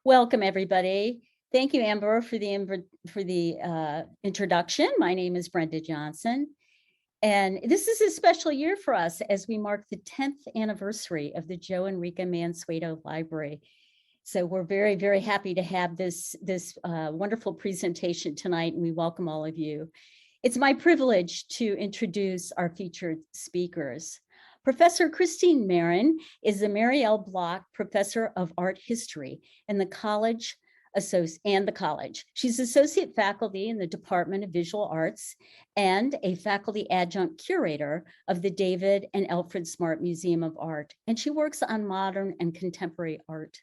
Welcome, everybody. Thank you, Amber, for the introduction. My name is Brenda Johnson, and this is a special year for us as we mark the 10th anniversary of the Joe and Rika Mansueto Library. So we're very, very happy to have this wonderful presentation tonight, and we welcome all of you. It's my privilege to introduce our featured speakers. Professor Christine Mehring is the Mary L. Block Professor of Art History in the college. She's associate faculty in the Department of Visual Arts and a faculty adjunct curator of the David and Alfred Smart Museum of Art, and she works on modern and contemporary art.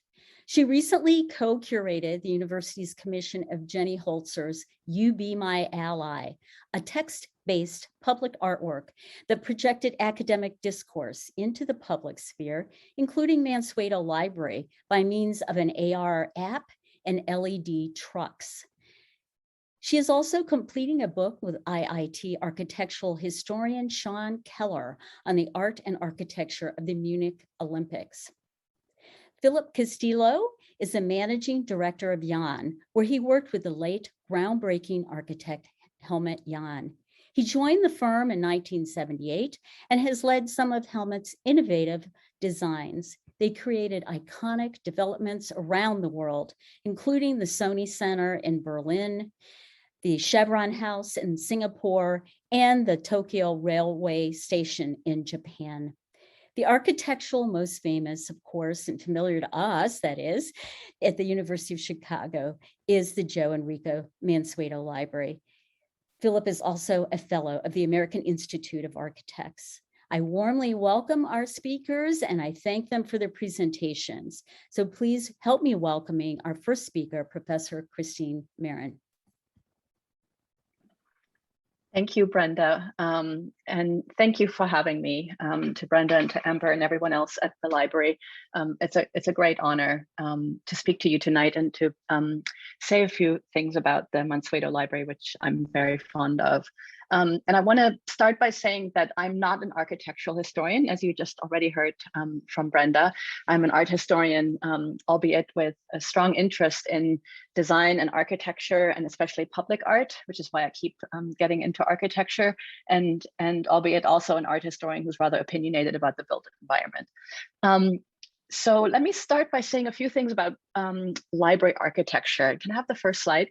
She recently co-curated the university's commission of Jenny Holzer's You Be My Ally, a text-based public artwork that projected academic discourse into the public sphere, including Mansueto Library by means of an AR app and LED trucks. She is also completing a book with IIT architectural historian Sean Keller on the art and architecture of the Munich Olympics. Philip Castillo is the managing director of JAHN, where he worked with the late groundbreaking architect Helmut Jahn. He joined the firm in 1978 and has led some of Helmut's innovative designs. They created iconic developments around the world, including the Sony Center in Berlin, the Chevron House in Singapore, and the Tokyo Railway Station in Japan. The architectural most famous, of course, and familiar to us, that is, at the University of Chicago, is the Joe and Rika Mansueto Library. Philip is also a fellow of the American Institute of Architects. I warmly welcome our speakers and I thank them for their presentations. So please help me welcoming our first speaker, Professor Christine Mehring. Thank you, Brenda, and thank you for having me, to Brenda and to Amber and everyone else at the library. It's a great honor to speak to you tonight and to say a few things about the Mansueto Library, which I'm very fond of. And I want to start by saying that I'm not an architectural historian, as you just already heard from Brenda. I'm an art historian, albeit with a strong interest in design and architecture, and especially public art, which is why I keep getting into architecture, and albeit also an art historian who's rather opinionated about the built environment. So let me start by saying a few things about library architecture. Can I have the first slide?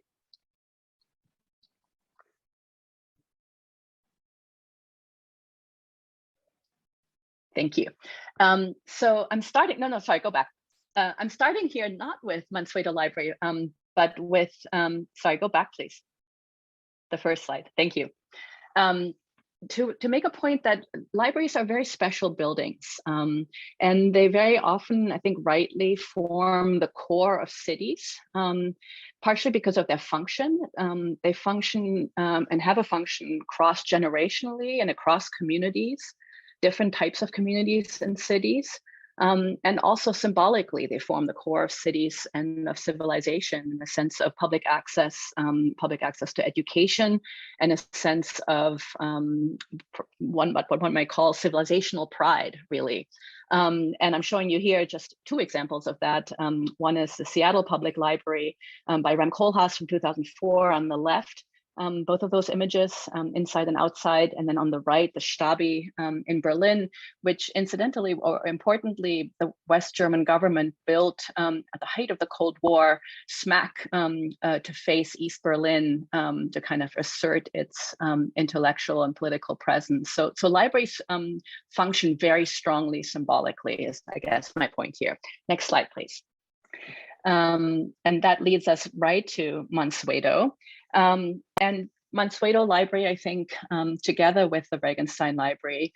Thank you. So I'm starting, sorry, go back. I'm starting here not with Mansueto Library, but with, sorry, go back, please. The first slide, thank you. To make a point that libraries are very special buildings, and they very often, I think rightly, form the core of cities, partially because of their function. They function and have a function cross-generationally and across communities, different types of communities and cities. And also symbolically, they form the core of cities and of civilization in the sense of public access to education, and a sense of what one might call civilizational pride, really. And I'm showing you here just two examples of that. One is the Seattle Public Library by Rem Koolhaas from 2004 on the left. Both of those images, inside and outside, and then on the right, the Stabi in Berlin, which incidentally or importantly, the West German government built at the height of the Cold War, smack to face East Berlin to kind of assert its intellectual and political presence. So libraries function very strongly symbolically, is I guess my point here. Next slide, please. And that leads us right to Mansueto. And Mansueto Library, I think, together with the Regenstein Library,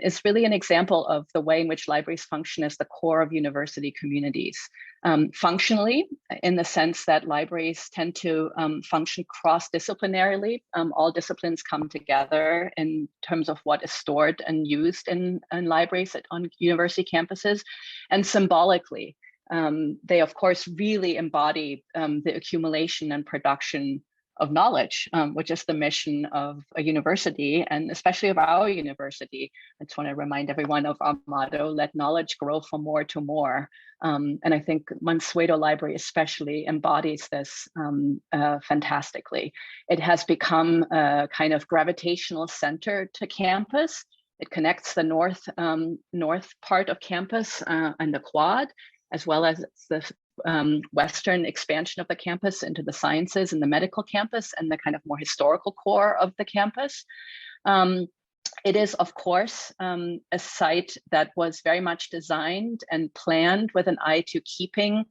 is really an example of the way in which libraries function as the core of university communities. Functionally, in the sense that libraries tend to function cross-disciplinarily. All disciplines come together in terms of what is stored and used in libraries on university campuses, and symbolically. They, of course, really embody the accumulation and production knowledge, which is the mission of a university, and especially of our university. I just want to remind everyone of our motto: let knowledge grow from more to more. And I think Mansueto Library especially embodies this fantastically. It has become a kind of gravitational center to campus. It connects the north part of campus and the quad, as well as the Western expansion of the campus into the sciences and the medical campus and the kind of more historical core of the campus. It is, of course, a site that was very much designed and planned with an eye to keeping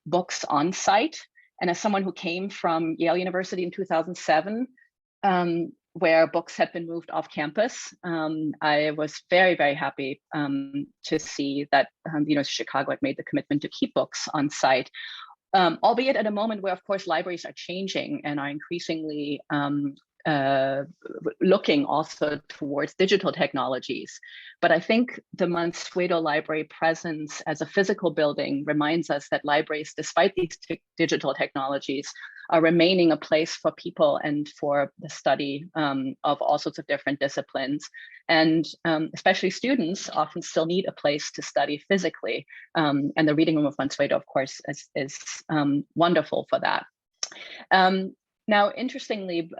books on site. And as someone who came from Yale University in 2007, where books had been moved off campus, I was very, very happy to see that the University of Chicago had made the commitment to keep books on site, albeit at a moment where, of course, libraries are changing and are increasingly looking also towards digital technologies. But I think the Mansueto Library presence as a physical building reminds us that libraries, despite these digital technologies, are remaining a place for people and for the study of all sorts of different disciplines. And especially students often still need a place to study physically. And the reading room of Mansueto, of course, is wonderful for that. Now, interestingly,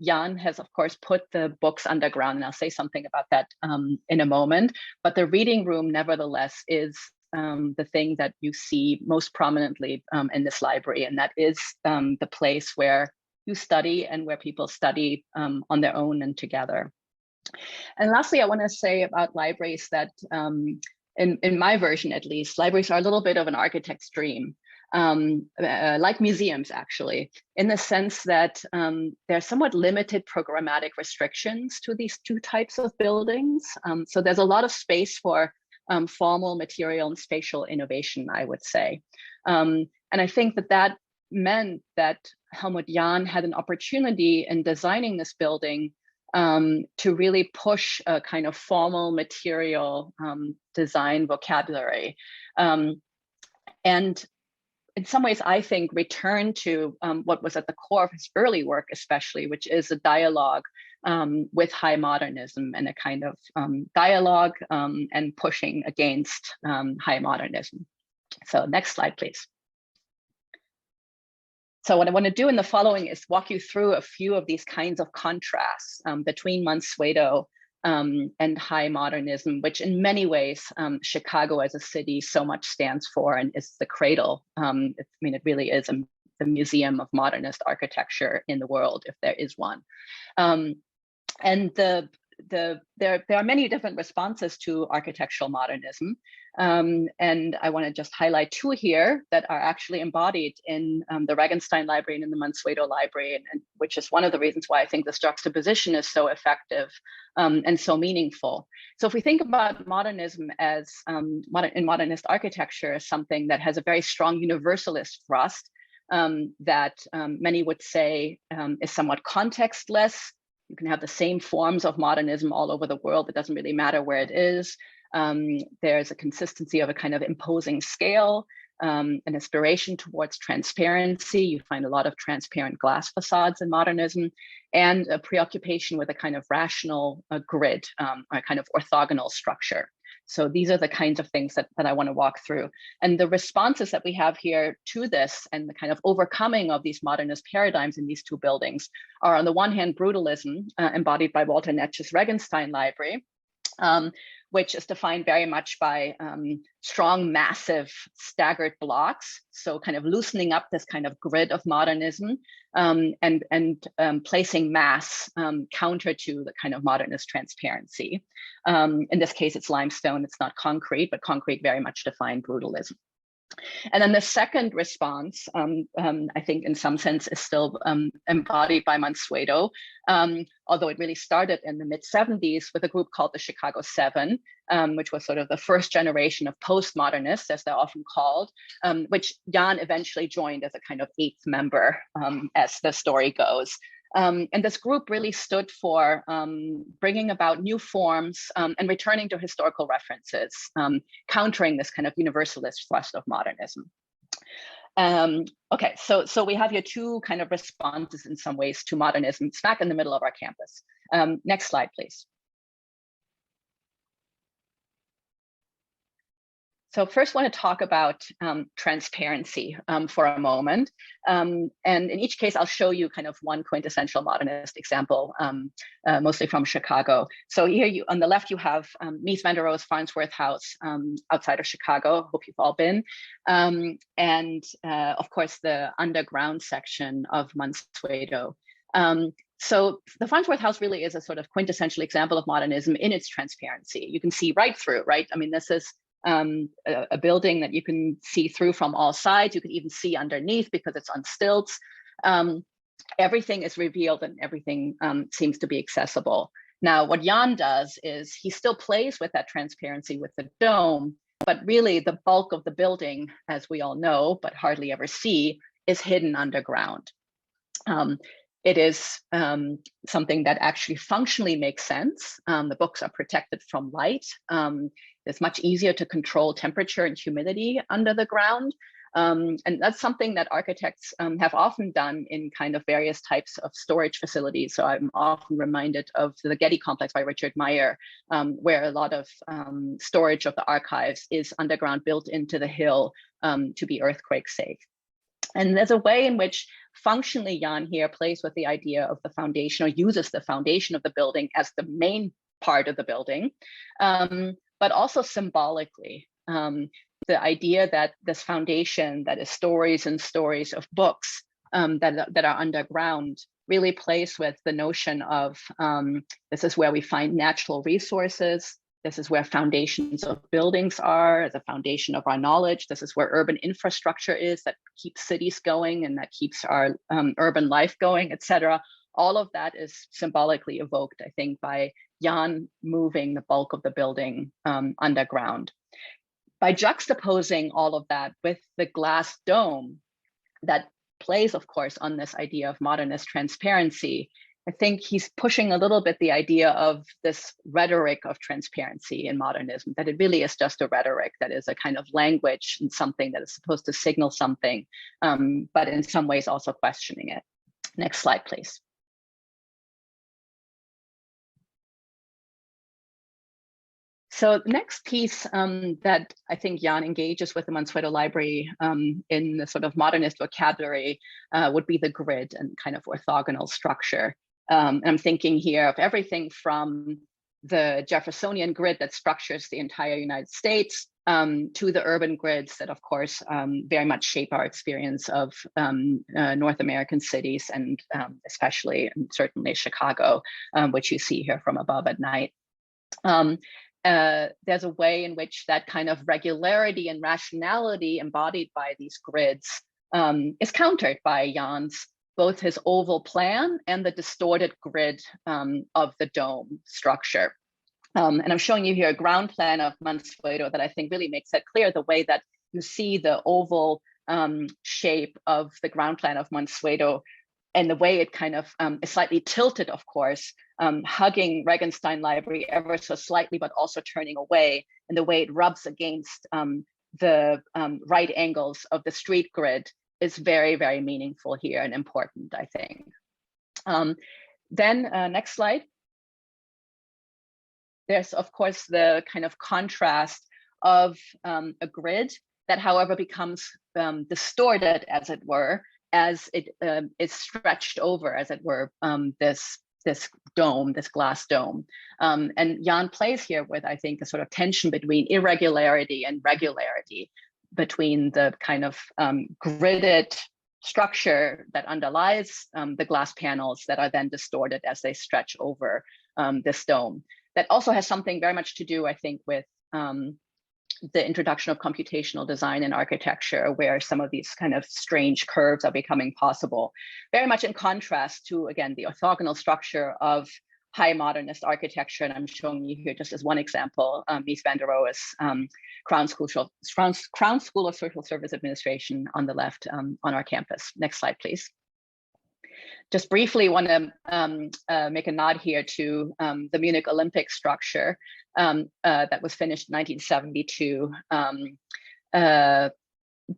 Jahn has, of course, put the books underground, and I'll say something about that in a moment. But the reading room, nevertheless, is the thing that you see most prominently in this library, and that is the place where you study and where people study on their own and together. And lastly, I want to say about libraries that, in my version at least, libraries are a little bit of an architect's dream. Like museums, actually, in the sense that there are somewhat limited programmatic restrictions to these two types of buildings. So there's a lot of space for formal, material, and spatial innovation, I would say. And I think that that meant that Helmut Jahn had an opportunity in designing this building to really push a kind of formal material design vocabulary. And in some ways, I think, return to what was at the core of his early work, especially, which is a dialogue with high modernism and a kind of dialogue and pushing against high modernism. So next slide, please. So what I want to do in the following is walk you through a few of these kinds of contrasts between Mansueto and high modernism, which in many ways, Chicago as a city so much stands for and is the cradle. I mean, it really is the museum of modernist architecture in the world, if there is one. And there are many different responses to architectural modernism. And I want to just highlight two here that are actually embodied in the Regenstein Library and in the Mansueto Library, and which is one of the reasons why I think this juxtaposition is so effective and so meaningful. So if we think about modernism as in modernist architecture as something that has a very strong universalist thrust, that many would say is somewhat contextless. You can have the same forms of modernism all over the world. It doesn't really matter where it is. There's a consistency of a kind of imposing scale, an aspiration towards transparency. You find a lot of transparent glass facades in modernism, and a preoccupation with a kind of rational grid, or a kind of orthogonal structure. So these are the kinds of things that I want to walk through. And the responses that we have here to this and the kind of overcoming of these modernist paradigms in these two buildings are, on the one hand, brutalism, embodied by Walter Netsch's Regenstein Library, which is defined very much by strong, massive, staggered blocks. So kind of loosening up this kind of grid of modernism and placing mass counter to the kind of modernist transparency. In this case, it's limestone, it's not concrete, but concrete very much defined brutalism. And then the second response, I think in some sense is still embodied by Mansueto, although it really started in the mid-70s with a group called the Chicago Seven, which was sort of the first generation of postmodernists, as they're often called, which Jahn eventually joined as a kind of eighth member, as the story goes. And this group really stood for bringing about new forms and returning to historical references, countering this kind of universalist thrust of modernism. Okay, so we have here two kind of responses in some ways to modernism, smack in the middle of our campus. Next slide, please. So first, I want to talk about transparency for a moment. And in each case, I'll show you kind of one quintessential modernist example, mostly from Chicago. So here on the left, you have Mies van der Rohe's Farnsworth House outside of Chicago. Hope you've all been. And of course, the underground section of Mansueto. So the Farnsworth House really is a sort of quintessential example of modernism in its transparency. You can see right through, right? I mean, this is a building that you can see through from all sides. You can even see underneath because it's on stilts. Everything is revealed and everything seems to be accessible. Now, what Jahn does is he still plays with that transparency with the dome, but really the bulk of the building, as we all know, but hardly ever see, is hidden underground. It is something that actually functionally makes sense. The books are protected from light. It's much easier to control temperature and humidity under the ground. And that's something that architects have often done in kind of various types of storage facilities. So I'm often reminded of the Getty complex by Richard Meyer, where a lot of storage of the archives is underground, built into the hill to be earthquake safe. And there's a way in which functionally Jahn here plays with the idea of the foundation, or uses the foundation of the building as the main part of the building, but also symbolically. The idea that this foundation that is stories and stories of books that are underground really plays with the notion of this is where we find natural resources. This is where foundations of buildings are, the foundation of our knowledge. This is where urban infrastructure is that keeps cities going and that keeps our urban life going, et cetera. All of that is symbolically evoked, I think, by Jahn moving the bulk of the building underground. By juxtaposing all of that with the glass dome that plays, of course, on this idea of modernist transparency, I think he's pushing a little bit the idea of this rhetoric of transparency in modernism, that it really is just a rhetoric, that is a kind of language and something that is supposed to signal something, but in some ways also questioning it. Next slide, please. So the next piece that I think Jahn engages with the Mansueto Library in the sort of modernist vocabulary would be the grid and kind of orthogonal structure. And I'm thinking here of everything from the Jeffersonian grid that structures the entire United States to the urban grids that, of course, very much shape our experience of North American cities, and especially and certainly Chicago, which you see here from above at night. There's a way in which that kind of regularity and rationality embodied by these grids is countered by Jahn's both his oval plan and the distorted grid of the dome structure. And I'm showing you here a ground plan of Mansueto that I think really makes that clear, the way that you see the oval shape of the ground plan of Mansueto, and the way it kind of is slightly tilted, of course, hugging Regenstein Library ever so slightly, but also turning away, and the way it rubs against the right angles of the street grid is very, very meaningful here and important, I think. Then next slide. There's, of course, the kind of contrast of a grid that, however, becomes distorted, as it were, as it is stretched over, as it were, this dome, this glass dome. And Jahn plays here with, I think, a sort of tension between irregularity and regularity, between the kind of gridded structure that underlies the glass panels that are then distorted as they stretch over this dome. That also has something very much to do, I think, with the introduction of computational design in architecture, where some of these kind of strange curves are becoming possible. Very much in contrast to, again, the orthogonal structure of high modernist architecture. And I'm showing you here just as one example, Mies van der Rohe's Crown School of Social Service Administration on the left on our campus. Next slide, please. Just briefly want to make a nod here to the Munich Olympic structure that was finished in 1972.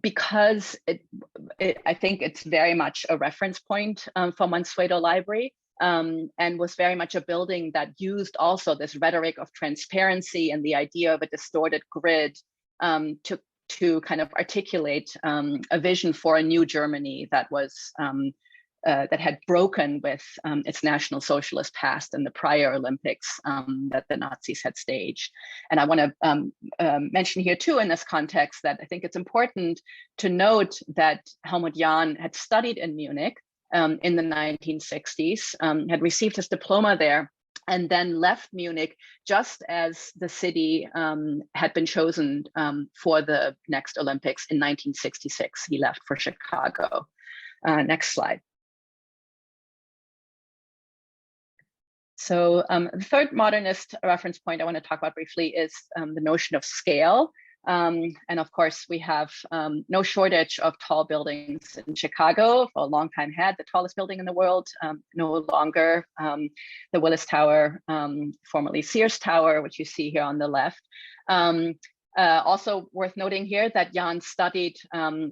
because I think it's very much a reference point for Mansueto Library, and was very much a building that used also this rhetoric of transparency and the idea of a distorted grid to kind of articulate a vision for a new Germany that was that had broken with its National Socialist past and the prior Olympics that the Nazis had staged. And I want to mention here too in this context that I think it's important to note that Helmut Jahn had studied in Munich in the 1960s, had received his diploma there, and then left Munich just as the city had been chosen for the next Olympics in 1966. He left for Chicago. Next slide. So the third modernist reference point I want to talk about briefly is the notion of scale. And of course, we have no shortage of tall buildings in Chicago. For a long time had the tallest building in the world, no longer. The Willis Tower, formerly Sears Tower, which you see here on the left. Also worth noting here that Jahn studied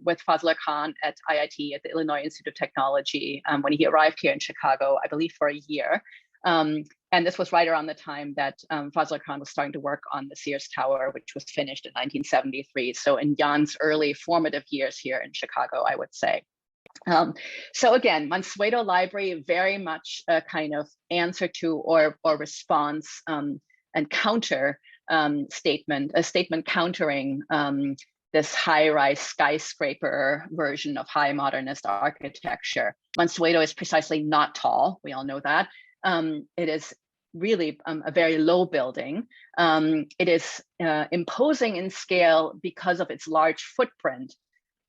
with Fazlur Khan at IIT, at the Illinois Institute of Technology, when he arrived here in Chicago, I believe for a year. And this was right around the time that Fazlur Khan was starting to work on the Sears Tower, which was finished in 1973. So in Jahn's early formative years here in Chicago, I would say. So again, Mansueto Library, very much a kind of answer to or response and counter statement, a statement countering this high-rise skyscraper version of high modernist architecture. Mansueto is precisely not tall, we all know that. It is really a very low building. It is imposing in scale because of its large footprint,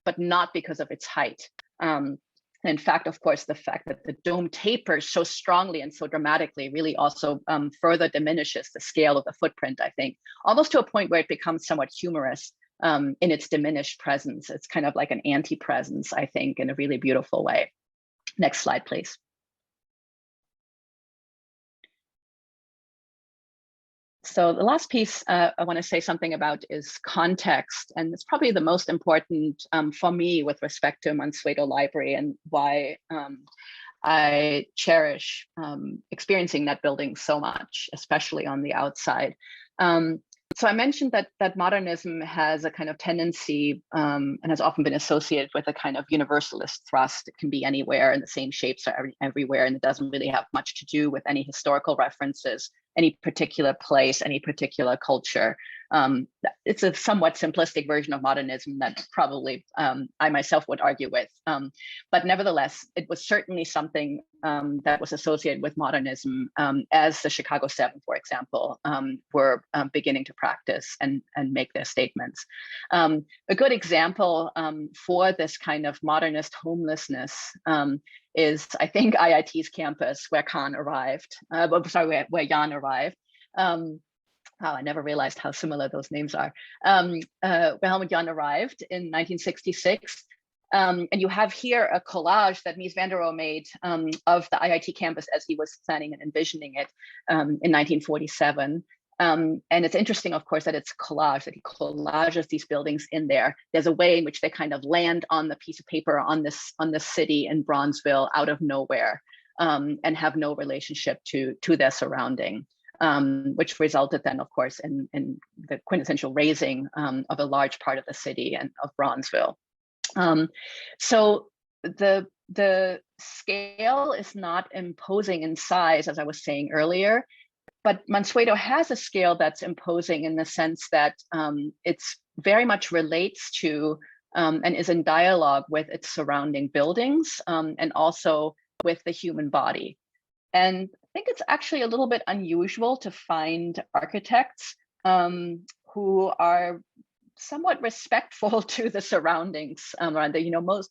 but not because of its height. In fact, of course, the fact that the dome tapers so strongly and so dramatically really also further diminishes the scale of the footprint, I think, almost to a point where it becomes somewhat humorous in its diminished presence. It's kind of like an anti-presence, I think, in a really beautiful way. Next slide, please. So the last piece I want to say something about is context, and it's probably the most important for me with respect to Mansueto Library and why I cherish experiencing that building so much, especially on the outside. So I mentioned that modernism has a kind of tendency and has often been associated with a kind of universalist thrust. It can be anywhere and the same shapes are everywhere, and it doesn't really have much to do with any historical references, any particular place, any particular culture. It's a somewhat simplistic version of modernism that probably I myself would argue with. But nevertheless, it was certainly something that was associated with modernism as the Chicago Seven, for example, were beginning to practice and make their statements. A good example for this kind of modernist homelessness is, I think, IIT's campus where Khan arrived, where Jahn arrived. Wow, I never realized how similar those names are. Where Helmut Jahn arrived in 1966. And you have here a collage that Mies van der Rohe made of the IIT campus as he was planning and envisioning it in 1947. And it's interesting, of course, that it's collage, that he collages these buildings in there. There's a way in which they kind of land on the piece of paper on this city in Bronzeville out of nowhere and have no relationship to their surrounding. Which resulted then, of course, in the quintessential razing of a large part of the city and of Bronzeville. So the scale is not imposing in size, as I was saying earlier, but Mansueto has a scale that's imposing in the sense that it's very much relates to and is in dialogue with its surrounding buildings and also with the human body. And I think it's actually a little bit unusual to find architects who are somewhat respectful to the surroundings around.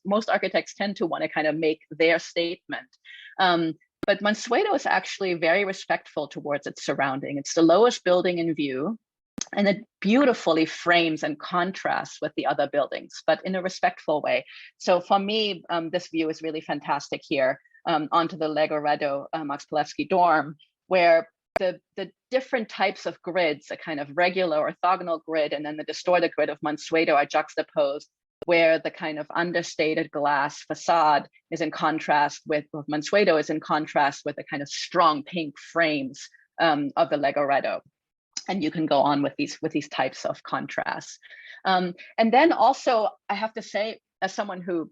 Most architects tend to want to kind of make their statement. But Mansueto is actually very respectful towards its surrounding. It's the lowest building in view, and it beautifully frames and contrasts with the other buildings, but in a respectful way. So for me, this view is really fantastic here. Onto the Legoredo Max Palevsky dorm, where the different types of grids, a kind of regular orthogonal grid and then the distorted grid of Mansueto, are juxtaposed where the kind of understated glass facade is in contrast with Mansueto, is in contrast with the kind of strong pink frames of the Legoretto. And you can go on with these types of contrasts. And then also, I have to say, as someone who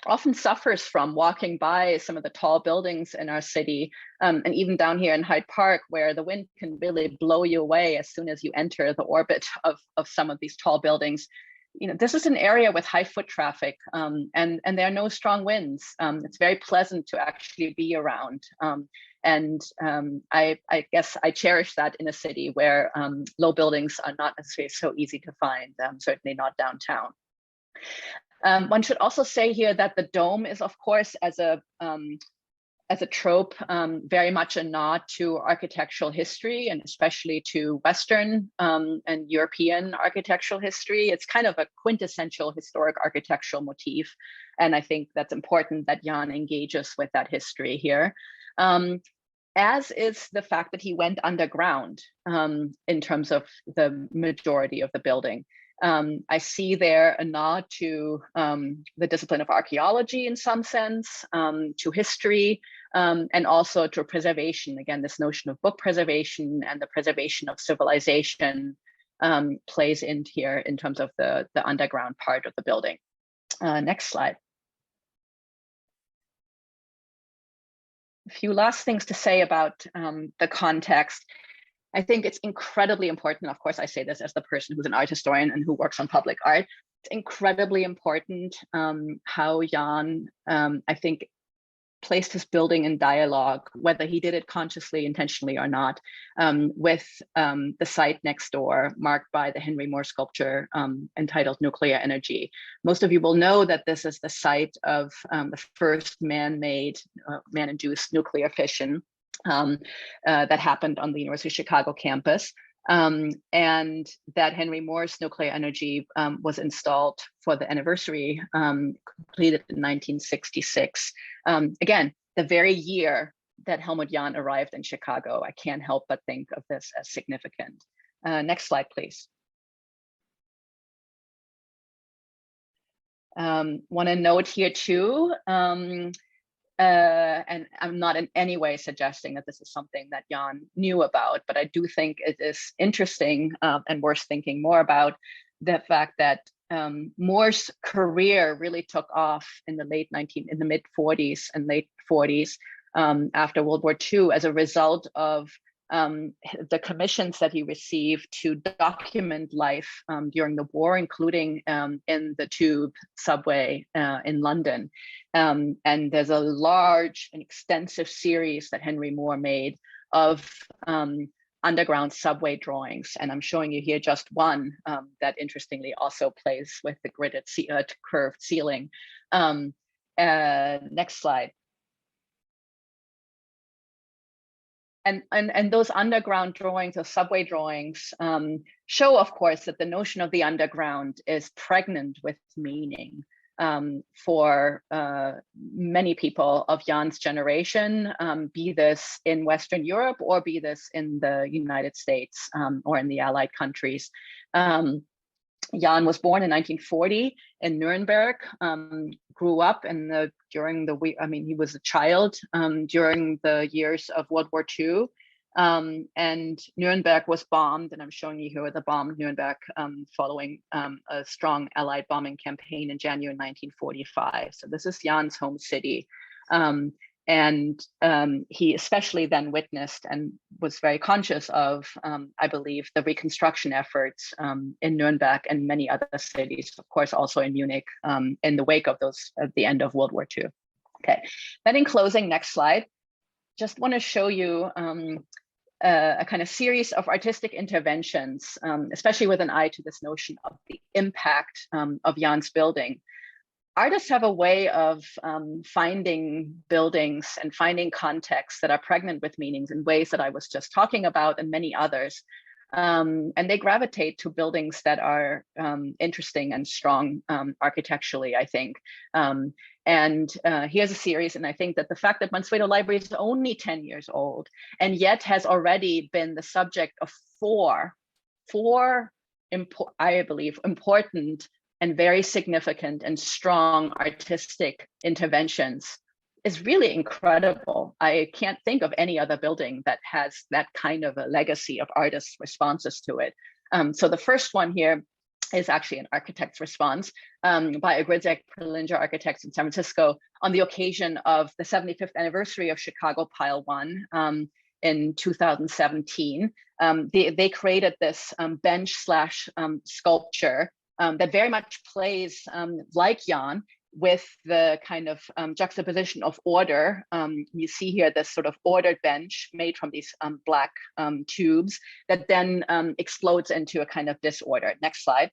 often suffers from walking by some of the tall buildings in our city, and even down here in Hyde Park, where the wind can really blow you away as soon as you enter the orbit of some of these tall buildings. You know, this is an area with high foot traffic, and there are no strong winds. It's very pleasant to actually be around. I guess I cherish that in a city where low buildings are not necessarily so easy to find, certainly not downtown. One should also say here that the dome is, of course, as a trope, very much a nod to architectural history, and especially to Western and European architectural history. It's kind of a quintessential historic architectural motif. And I think that's important that Jahn engages with that history here. As is the fact that he went underground in terms of the majority of the building. I see there a nod to the discipline of archaeology in some sense, to history, and also to preservation. Again, this notion of book preservation and the preservation of civilization plays in here in terms of the underground part of the building. Next slide. A few last things to say about the context. I think it's incredibly important. Of course, I say this as the person who's an art historian and who works on public art. It's incredibly important how Jahn, I think, placed his building in dialogue, whether he did it consciously, intentionally or not, with the site next door, marked by the Henry Moore sculpture entitled Nuclear Energy. Most of you will know that this is the site of the first man-made, man-induced nuclear fission that happened on the University of Chicago campus. And that Henry Moore's nuclear energy was installed for the anniversary, completed in 1966. Again, the very year that Helmut Jahn arrived in Chicago. I can't help but think of this as significant. Next slide, please. Want to note here too, and I'm not in any way suggesting that this is something that Jahn knew about, but I do think it is interesting and worth thinking more about the fact that Moore's career really took off in the mid 40s and late 40s after World War II as a result of the commissions that he received to document life during the war, including in the tube subway in London. And there's a large and extensive series that Henry Moore made of underground subway drawings. And I'm showing you here just one that interestingly also plays with the gridded curved ceiling. Next slide. And those underground drawings, those subway drawings, show, of course, that the notion of the underground is pregnant with meaning for many people of Jahn's generation, be this in Western Europe or be this in the United States or in the Allied countries. Jahn was born in 1940 in Nuremberg, grew up he was a child during the years of World War II. And Nuremberg was bombed, and I'm showing you here the bombed Nuremberg following a strong Allied bombing campaign in January 1945. So this is Jahn's home city. And he especially then witnessed and was very conscious of, I believe, the reconstruction efforts in Nuremberg and many other cities, of course, also in Munich, in the wake of those at the end of World War II. Okay, then in closing, next slide, just want to show you a kind of series of artistic interventions, especially with an eye to this notion of the impact of Jahn's building. Artists have a way of finding buildings and finding contexts that are pregnant with meanings in ways that I was just talking about and many others. And they gravitate to buildings that are interesting and strong architecturally, I think. Here's a series, and I think that the fact that Mansueto Library is only 10 years old and yet has already been the subject of four I believe, important and very significant and strong artistic interventions is really incredible. I can't think of any other building that has that kind of a legacy of artists' responses to it. So the first one here is actually an architect's response by Ogryzek Perlinger Architects in San Francisco on the occasion of the 75th anniversary of Chicago Pile 1 in 2017. They created this bench slash sculpture that very much plays like Jahn, with the kind of juxtaposition of order. You see here this sort of ordered bench made from these black tubes that then explodes into a kind of disorder. Next slide.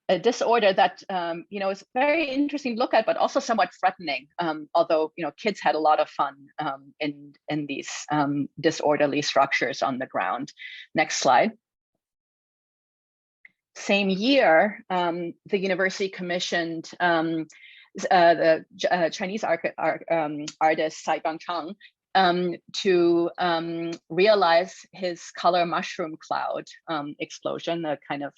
A disorder that is very interesting to look at, but also somewhat threatening. Although kids had a lot of fun in these disorderly structures on the ground. Next slide. Same year, the university commissioned the Chinese artist Sai Gangchang to realize his color mushroom cloud explosion, a kind of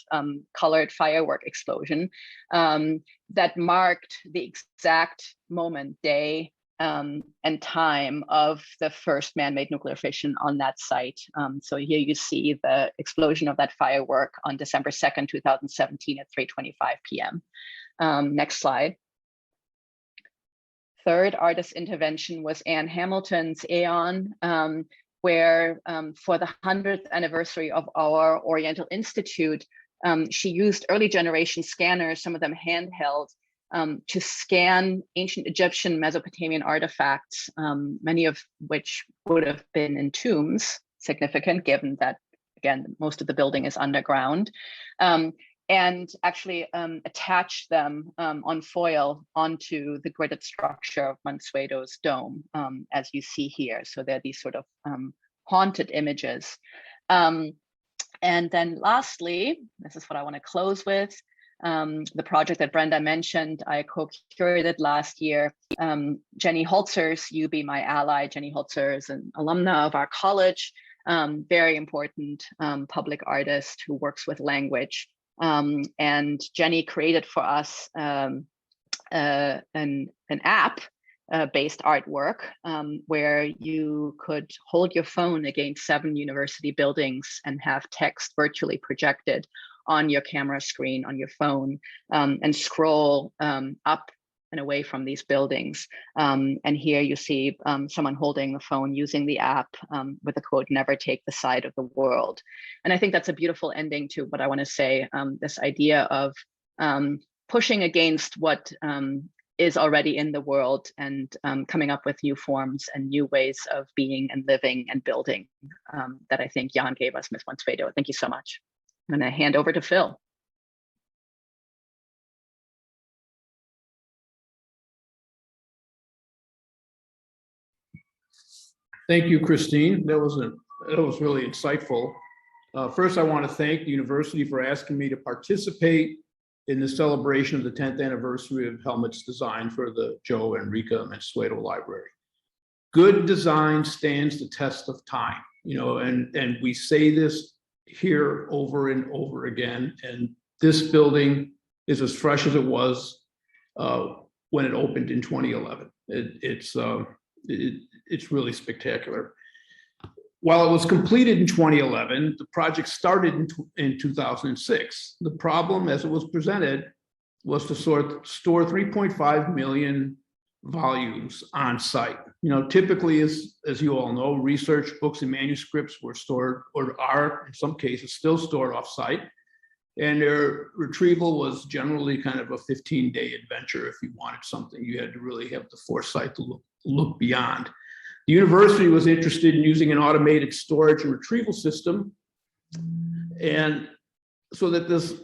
colored firework explosion that marked the exact moment, day, and time of the first man-made nuclear fission on that site. So here you see the explosion of that firework on December 2nd, 2017 at 3:25 p.m. Next slide. Third artist intervention was Anne Hamilton's Aeon, where for the 100th anniversary of our Oriental Institute, she used early generation scanners, some of them handheld, to scan ancient Egyptian Mesopotamian artifacts, many of which would have been in tombs, significant given that, again, most of the building is underground, and actually attach them on foil onto the gridded structure of Mansueto's dome, as you see here. So they're these sort of haunted images. And then lastly, this is what I want to close with. The project that Brenda mentioned, I co-curated last year. Jenny Holzer's You Be My Ally. Jenny Holzer is an alumna of our college, very important public artist who works with language. And Jenny created for us an app-based artwork where you could hold your phone against 7 university buildings and have text virtually projected on your camera screen on your phone, and scroll up and away from these buildings. And here you see someone holding the phone using the app with the quote, "Never take the side of the world." And I think that's a beautiful ending to what I want to say, this idea of pushing against what is already in the world and coming up with new forms and new ways of being and living and building that I think Jahn gave us, Ms. Mansueto. Thank you so much. I'm going to hand over to Phil. Thank you, Christine. That was really insightful. First, I want to thank the university for asking me to participate in the celebration of the 10th anniversary of Helmut's design for the Joe and Rika Mansueto Library. Good design stands the test of time, and we say this here over and over again. And this building is as fresh as it was when it opened in 2011. It's really spectacular. While it was completed in 2011, the project started in 2006. The problem, as it was presented, was to store 3.5 million volumes on site. Typically, as you all know, research books and manuscripts were stored, or are in some cases still stored off-site, and their retrieval was generally kind of a 15-day adventure. If you wanted something, you had to really have the foresight to look beyond. The university was interested in using an automated storage and retrieval system, and so that this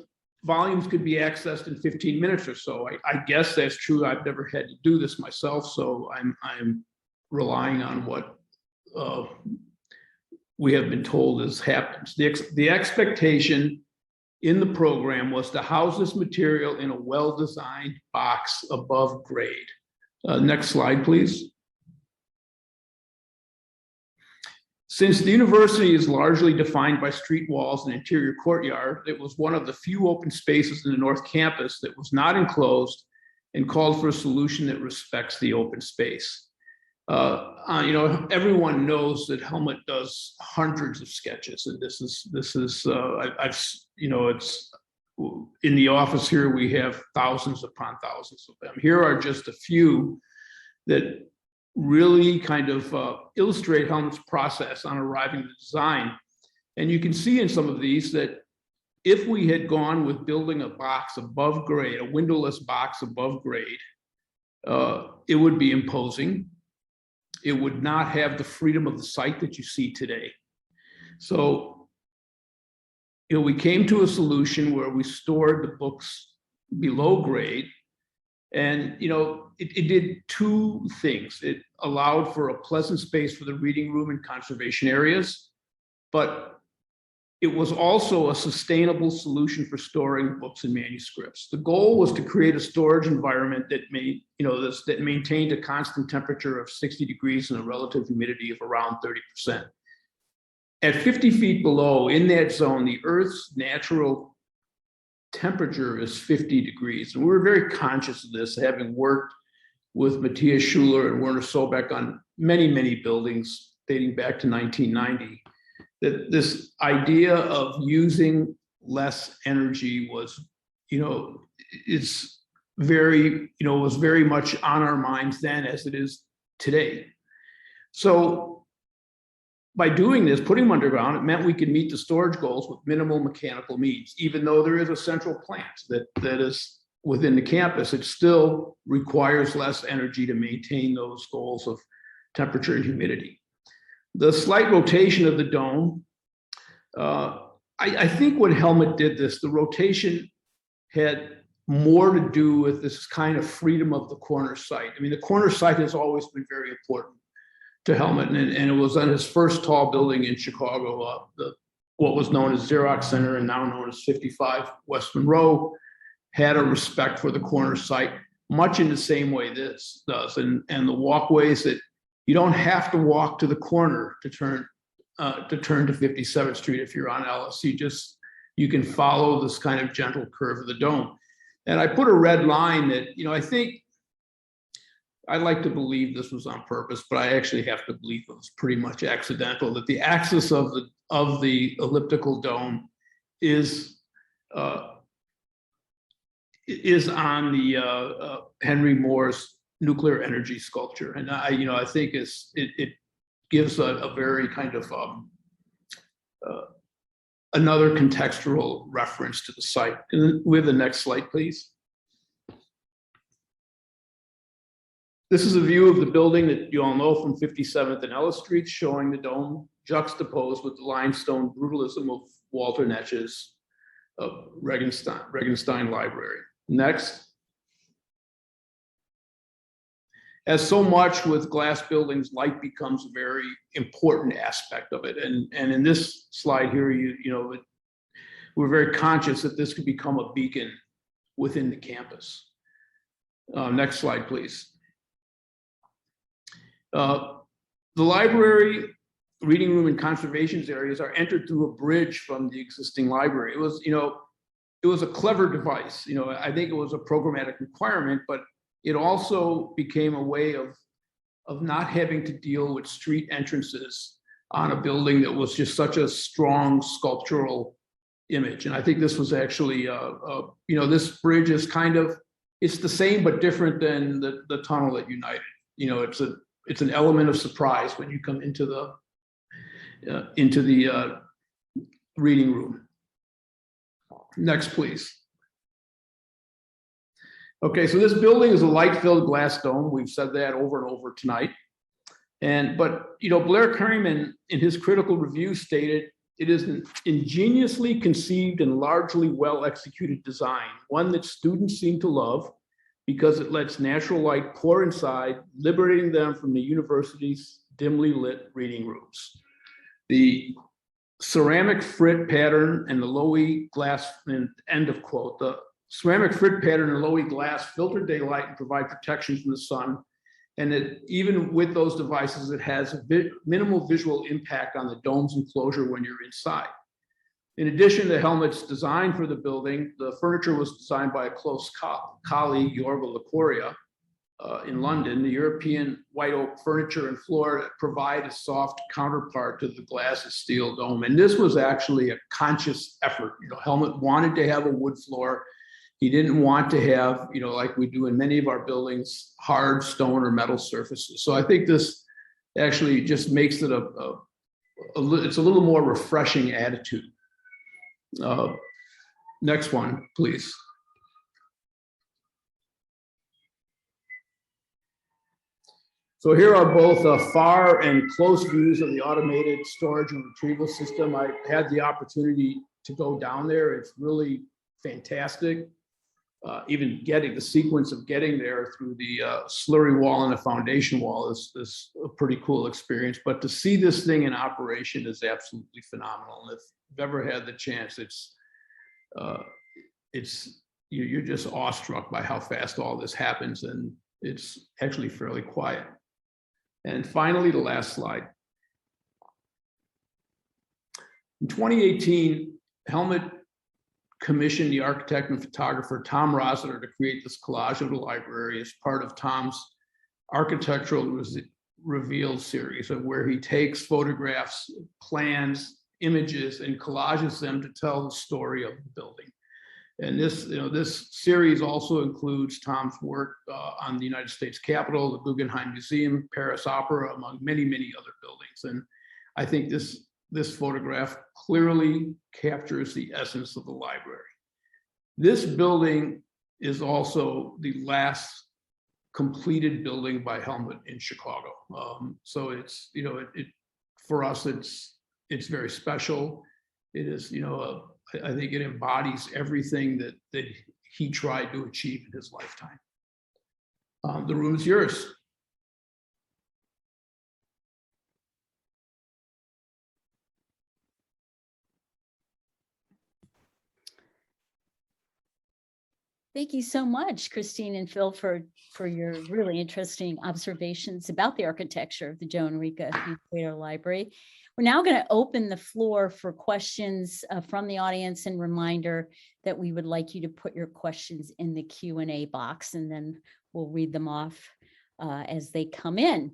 volumes could be accessed in 15 minutes or so. I guess that's true. I've never had to do this myself, so I'm relying on what we have been told happens. The expectation in the program was to house this material in a well-designed box above grade. Next slide, please. Since the university is largely defined by street walls and interior courtyard, it was one of the few open spaces in the North Campus that was not enclosed and called for a solution that respects the open space. Everyone knows that Helmut does hundreds of sketches, and this is it's in the office here we have thousands upon thousands of them. Here are just a few that really kind of illustrate Helmut's process on arriving at the design. And you can see in some of these that if we had gone with building a box above grade, a windowless box above grade, it would be imposing. It would not have the freedom of the site that you see today. So, we came to a solution where we stored the books below grade. And, it did two things. It allowed for a pleasant space for the reading room and conservation areas, but it was also a sustainable solution for storing books and manuscripts. The goal was to create a storage environment that that maintained a constant temperature of 60 degrees and a relative humidity of around 30%. At 50 feet below, in that zone, the Earth's natural temperature is 50 degrees. And we were very conscious of this, having worked with Matthias Schuler and Werner Sobeck on many, many buildings dating back to 1990. That this idea of using less energy was, it's very, was very much on our minds then as it is today. So by doing this, putting them underground, it meant we could meet the storage goals with minimal mechanical means. Even though there is a central plant that is within the campus, it still requires less energy to maintain those goals of temperature and humidity. The slight rotation of the dome, I think when Helmut did this, the rotation had more to do with this kind of freedom of the corner site. I mean, the corner site has always been very important to Helmut, and it was on his first tall building in Chicago, what was known as Xerox Center and now known as 55 West Monroe, had a respect for the corner site, much in the same way this does. And the walkways that you don't have to walk to the corner to turn to 57th Street if you're on Ellis. You can follow this kind of gentle curve of the dome. And I put a red line that, I think I'd like to believe this was on purpose, but I actually have to believe it was pretty much accidental, that the axis of the elliptical dome is on the Henry Moore's nuclear energy sculpture. And I think it gives a very kind of another contextual reference to the site. And we have the next slide, please. This is a view of the building that you all know from 57th and Ellis Streets, showing the dome juxtaposed with the limestone brutalism of Walter Netsch's Regenstein Library. Next. As so much with glass buildings, light becomes a very important aspect of it. And in this slide here, we're very conscious that this could become a beacon within the campus. Next slide, please. The library, reading room, and conservations areas are entered through a bridge from the existing library. It was a clever device. I think it was a programmatic requirement, but it also became a way of not having to deal with street entrances on a building that was just such a strong sculptural image. And I think this was actually, this bridge is it's the same but different than the tunnel at United. It's an element of surprise when you come into the reading room. Next, please. Okay, so this building is a light-filled glass dome. We've said that over and over tonight. But Blair Curryman, in his critical review, stated, "It is an ingeniously conceived and largely well-executed design, one that students seem to love because it lets natural light pour inside, liberating them from the university's dimly lit reading rooms. The ceramic frit pattern and the low-E glass," end of quote, "the ceramic frit pattern and low-E glass filter daylight and provide protection from the sun And even with those devices, it has a minimal visual impact on the dome's enclosure when you're inside. In addition to Helmut's design for the building, the furniture was designed by a close colleague, Jorgo Lacoria, in London. The European white oak furniture and floor provide a soft counterpart to the glass and steel dome. And this was actually a conscious effort. Helmut wanted to have a wood floor. He didn't want to have, like we do in many of our buildings, hard stone or metal surfaces. So I think this actually just makes it it's a little more refreshing attitude. Next one, please. So here are both far and close views of the automated storage and retrieval system. I had the opportunity to go down there. It's really fantastic. Even getting the sequence of getting there through the slurry wall and the foundation wall is a pretty cool experience. But to see this thing in operation is absolutely phenomenal. And if you've ever had the chance, you're just awestruck by how fast all this happens, and it's actually fairly quiet. And finally, the last slide. In 2018, Helmut commissioned the architect and photographer Tom Rossiter to create this collage of the library as part of Tom's Architectural Reveal series, of where he takes photographs, plans, images, and collages them to tell the story of the building. And this series also includes Tom's work on the United States Capitol, the Guggenheim Museum, Paris Opera, among many, many other buildings. And I think this photograph clearly captures the essence of the library. This building is also the last completed building by Helmut in Chicago. So it's, for us, it's very special. It is, I think it embodies everything that he tried to achieve in his lifetime. The room is yours. Thank you so much, Christine and Phil, for your really interesting observations about the architecture of the Joe and Rika Mansueto Library. We're now going to open the floor for questions from the audience, and reminder that we would like you to put your questions in the Q&A box, and then we'll read them off as they come in.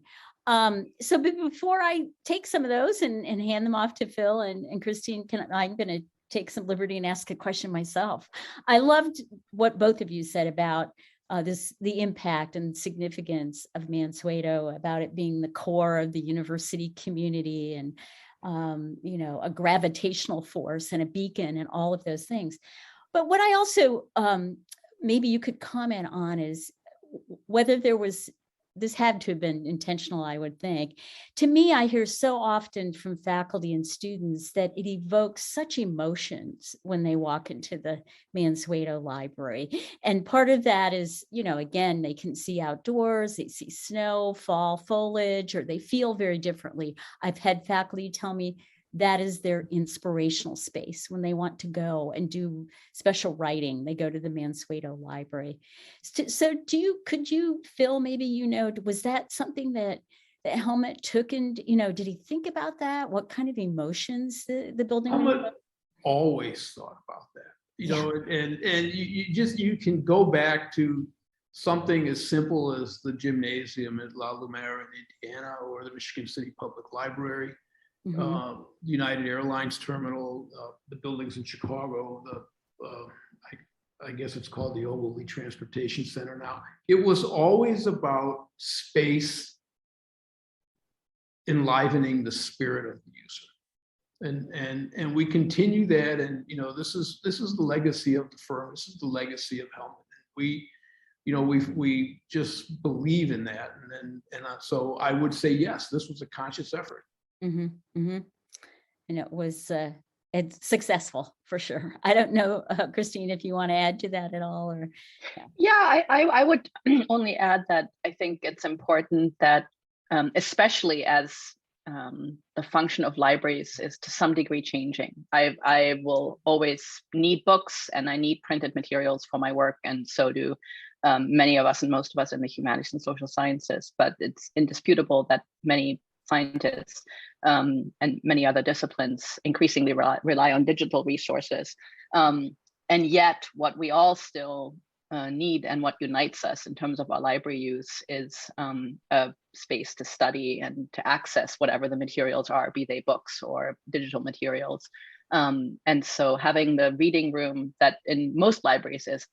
So before I take some of those and hand them off to Phil and Christine, I'm going to take some liberty and ask a question myself. I loved what both of you said about the impact and significance of Mansueto, about it being the core of the university community, and a gravitational force and a beacon and all of those things. But what I also maybe you could comment on is whether this had to have been intentional, I would think. To me, I hear so often from faculty and students that it evokes such emotions when they walk into the Mansueto Library. And part of that is, again, they can see outdoors, they see snow, fall, foliage, or they feel very differently. I've had faculty tell me that is their inspirational space when they want to go and do special writing. They go to the Mansueto Library. So could you, Phil, maybe, was that something that Helmut took, and, did he think about that? What kind of emotions the building? Helmut always thought about that, and you can go back to something as simple as the gymnasium at La Lumiere in Indiana, or the Michigan City Public Library. Mm-hmm. United Airlines terminal, the buildings in Chicago, I guess it's called the Ogilvy Transportation Center now. It was always about space enlivening the spirit of the user, and we continue that, and this is the legacy of the firm. This is the legacy of Helmut. We just believe in that, and so I would say yes, this was a conscious effort. Mm-hmm, mm-hmm. And it was it's successful for sure. I don't know, Christine, if you want to add to that at all, or I would only add that I think it's important that, especially as the function of libraries is to some degree changing. I will always need books and I need printed materials for my work, and so do many of us and most of us in the humanities and social sciences. But it's indisputable that many scientists and many other disciplines increasingly rely on digital resources. And yet what we all still need, and what unites us in terms of our library use, is a space to study and to access whatever the materials are, be they books or digital materials. And so having the reading room that in most libraries is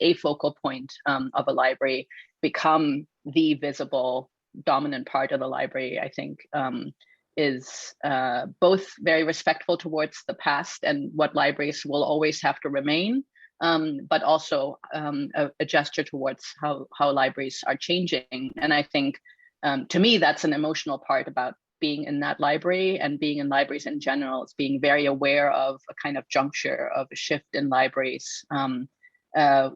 a focal point of a library become the visible dominant part of the library, I think, is both very respectful towards the past and what libraries will always have to remain, but also a gesture towards how libraries are changing. And I think, to me, that's an emotional part about being in that library and being in libraries in general. It's being very aware of a kind of juncture of a shift in libraries,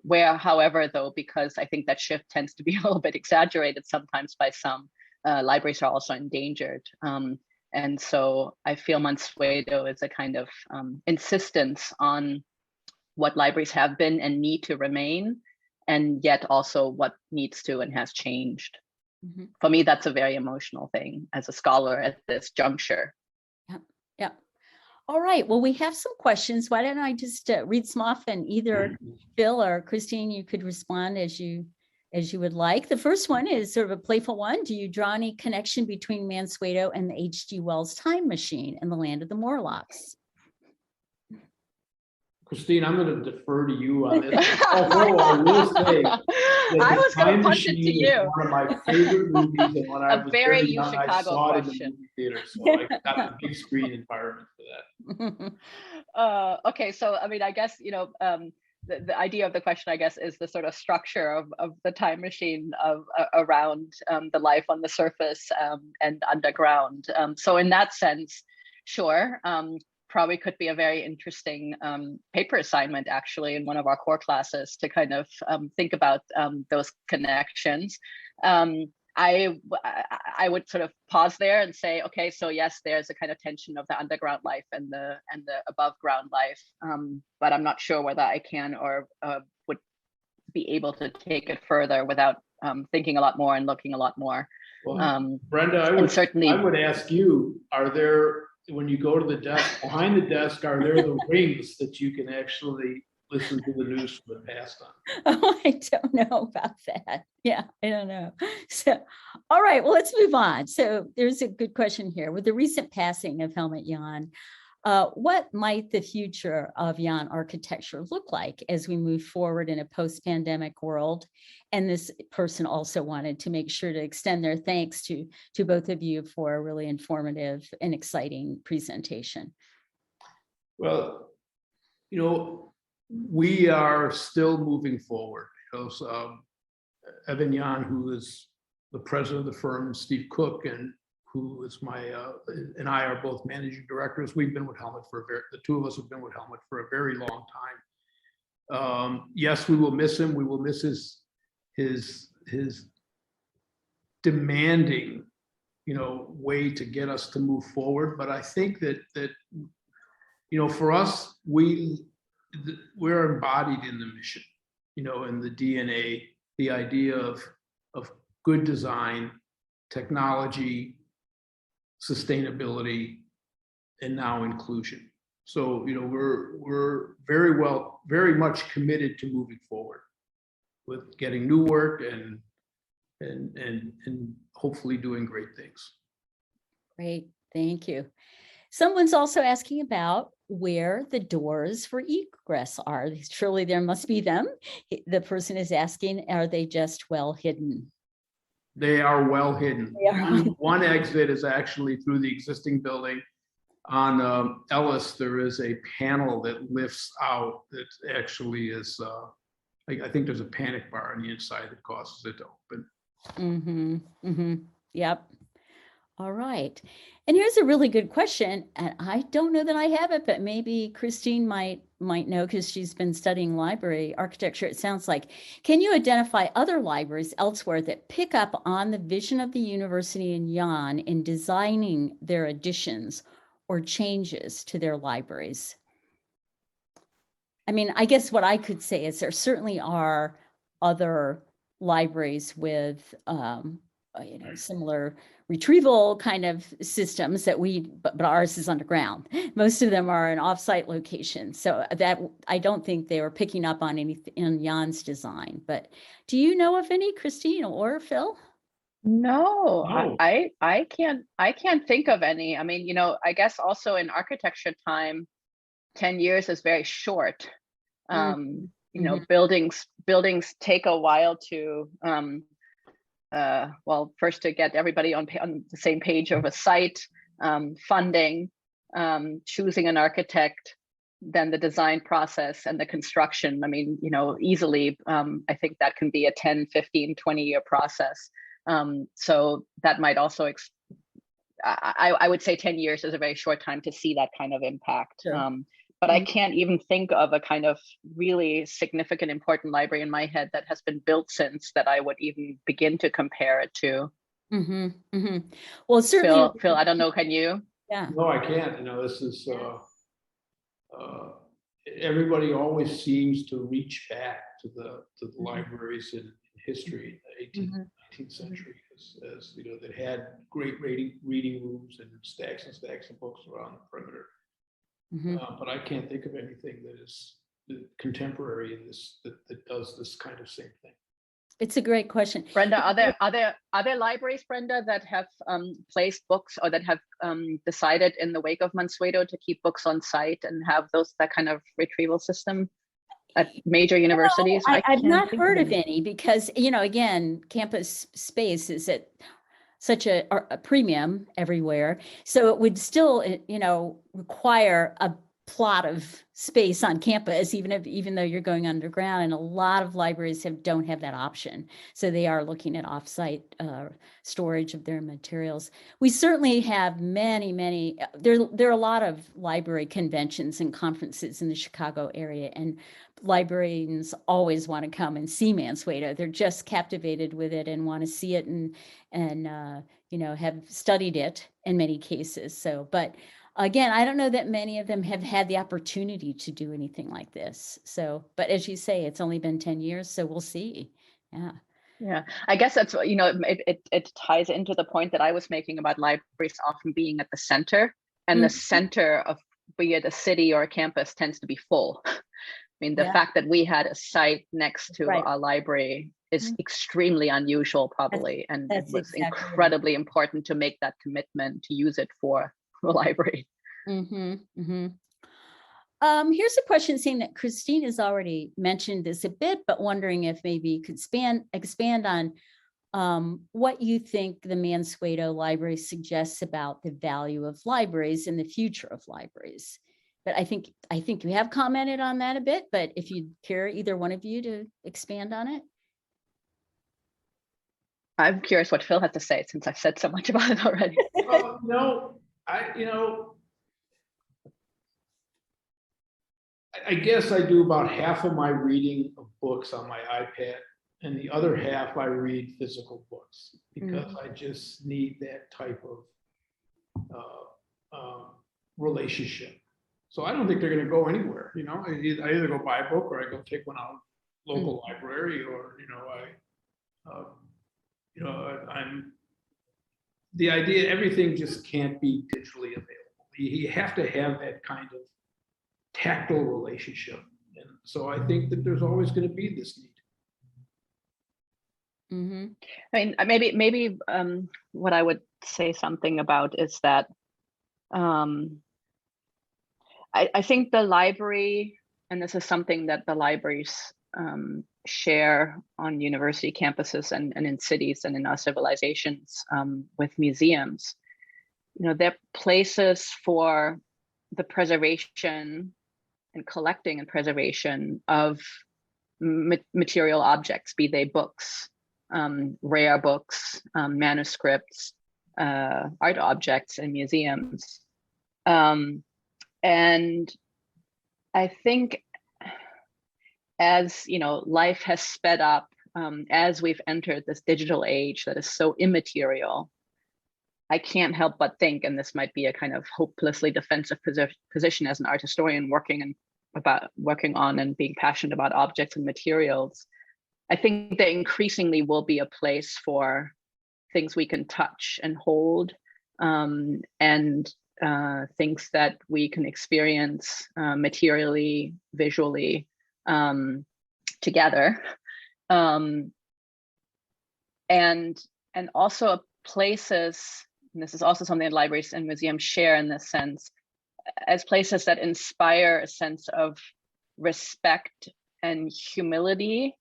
where, however, though, because I think that shift tends to be a little bit exaggerated sometimes by some, libraries are also endangered. And so I feel Mansueto is a kind of insistence on what libraries have been and need to remain, and yet also what needs to and has changed. Mm-hmm. For me, that's a very emotional thing as a scholar at this juncture. Yeah. All right. Well, we have some questions. Why don't I just read some off, and either Phil or Christine, you could respond as you would like. The first one is sort of a playful one. Do you draw any connection between Mansueto and the H.G. Wells time machine and the land of the Morlocks? Christine, I'm going to defer to you on this. Although I will say, I was going to push it to you. One of my favorite movies, and when I was very young, I saw it in the movie theater, so I got the big screen environment for that. Okay, so I mean, I guess, you know, the idea of the question, I guess, is the sort of structure of the time machine around the life on the surface and underground. So in that sense, sure. Probably could be a very interesting paper assignment, actually, in one of our core classes to kind of think about those connections. I would sort of pause there and say, okay, so yes, there's a kind of tension of the underground life and the above ground life, but I'm not sure whether I can or would be able to take it further without thinking a lot more and looking a lot more. Well, Brenda, I would ask you, are there, when you go to the desk, behind the desk, are there the rings that you can actually listen to the news from the past on? Oh, I don't know about that. Yeah, I don't know. So, all right, well, let's move on. So there's a good question here. With the recent passing of Helmut Jahn, what might the future of Jahn architecture look like as we move forward in a post-pandemic world? And this person also wanted to make sure to extend their thanks to both of you for a really informative and exciting presentation. Well, you know, we are still moving forward. Because Evan Jahn, who is the president of the firm, Steve Cook, and who is and I are both managing directors. We've been with Helmut the two of us have been with Helmut for a very long time. Yes, we will miss him. We will miss his demanding, you know, way to get us to move forward. But I think that you know, for us, we're embodied in the mission, you know, in the DNA, the idea of good design, technology, sustainability, and now inclusion. So, you know, we're very much committed to moving forward with getting new work and hopefully doing great things. Great, thank you. Someone's also asking about where the doors for egress are. Surely there must be them. The person is asking, are they just well hidden? They are well hidden. One exit is actually through the existing building. On Ellis, there is a panel that lifts out that actually is, I think there's a panic bar on the inside that causes it to open. Mm-hmm. Mm-hmm. Yep. All right. And here's a really good question. And I don't know that I have it, but maybe Christine might might know because she's been studying library architecture, it sounds like. Can you identify other libraries elsewhere that pick up on the vision of the university and JAHN in designing their additions or changes to their libraries? I mean, I guess what I could say is there certainly are other libraries with, similar retrieval kind of systems that but ours is underground. Most of them are an offsite location. So that, I don't think they were picking up on anything in JAHN's design. But do you know of any, Christine or Phil? No, No. I can't think of any. I mean, I guess also in architecture time, 10 years is very short. Buildings take a while to well, first to get everybody on the same page of a site, funding, choosing an architect, then the design process and the construction. I mean, easily, I think that can be a 10, 15, 20-year process. So that might also, I would say 10 years is a very short time to see that kind of impact. Sure. But I can't even think of a kind of really significant, important library in my head that has been built since that I would even begin to compare it to. Well, certainly. Phil, I don't know, can you? Yeah. No, I can't. This is, everybody always seems to reach back to the libraries in history, the 18th century, as that had great reading rooms and stacks of books around the perimeter. But I can't think of anything that is contemporary in this that does this kind of same thing. It's a great question. Brenda, are there libraries, Brenda, that have placed books or that have decided in the wake of Mansueto to keep books on site and have that kind of retrieval system at major universities? No, I've not heard of any because, again, campus space is at such a premium everywhere. So it would still, require a plot of space on campus, even though you're going underground, and a lot of libraries don't have that option. So they are looking at offsite storage of their materials. We certainly have many, there are a lot of library conventions and conferences in the Chicago area, and librarians always want to come and see Mansueto. They're just captivated with it and want to see it and have studied it in many cases. So, but again, I don't know that many of them have had the opportunity to do anything like this. So, but as you say, it's only been 10 years, so we'll see. Yeah. Yeah, I guess that's, it ties into the point that I was making about libraries often being at the center, and the center of be it a city or a campus tends to be full. I mean, the fact that we had a site next to our library is extremely unusual, probably, and it was incredibly important to make that commitment to use it for the library. Here's a question saying that Christine has already mentioned this a bit, but wondering if maybe you could expand on what you think the Mansueto Library suggests about the value of libraries and the future of libraries. But I think you have commented on that a bit, but if you'd care, either one of you, to expand on it. I'm curious what Phil had to say, since I've said so much about it already. I guess I do about half of my reading of books on my iPad, and the other half I read physical books, because I just need that type of relationship. So I don't think they're going to go anywhere. I either go buy a book or I go take one out of local library, or I'm the idea everything just can't be digitally available. You have to have that kind of tactile relationship, and so I think that there's always going to be this need. I mean, maybe what I would say something about is that I think the library, and this is something that the libraries share on university campuses and in cities and in our civilizations with museums, they're places for the preservation and collecting and preservation of material objects, be they books, rare books, manuscripts, art objects in museums. And I think as life has sped up, as we've entered this digital age that is so immaterial, I can't help but think, and this might be a kind of hopelessly defensive position as an art historian working on and being passionate about objects and materials, I think that increasingly will be a place for things we can touch and hold, and things that we can experience materially, visually, together, and also places. And this is also something that libraries and museums share in this sense, as places that inspire a sense of respect and humility,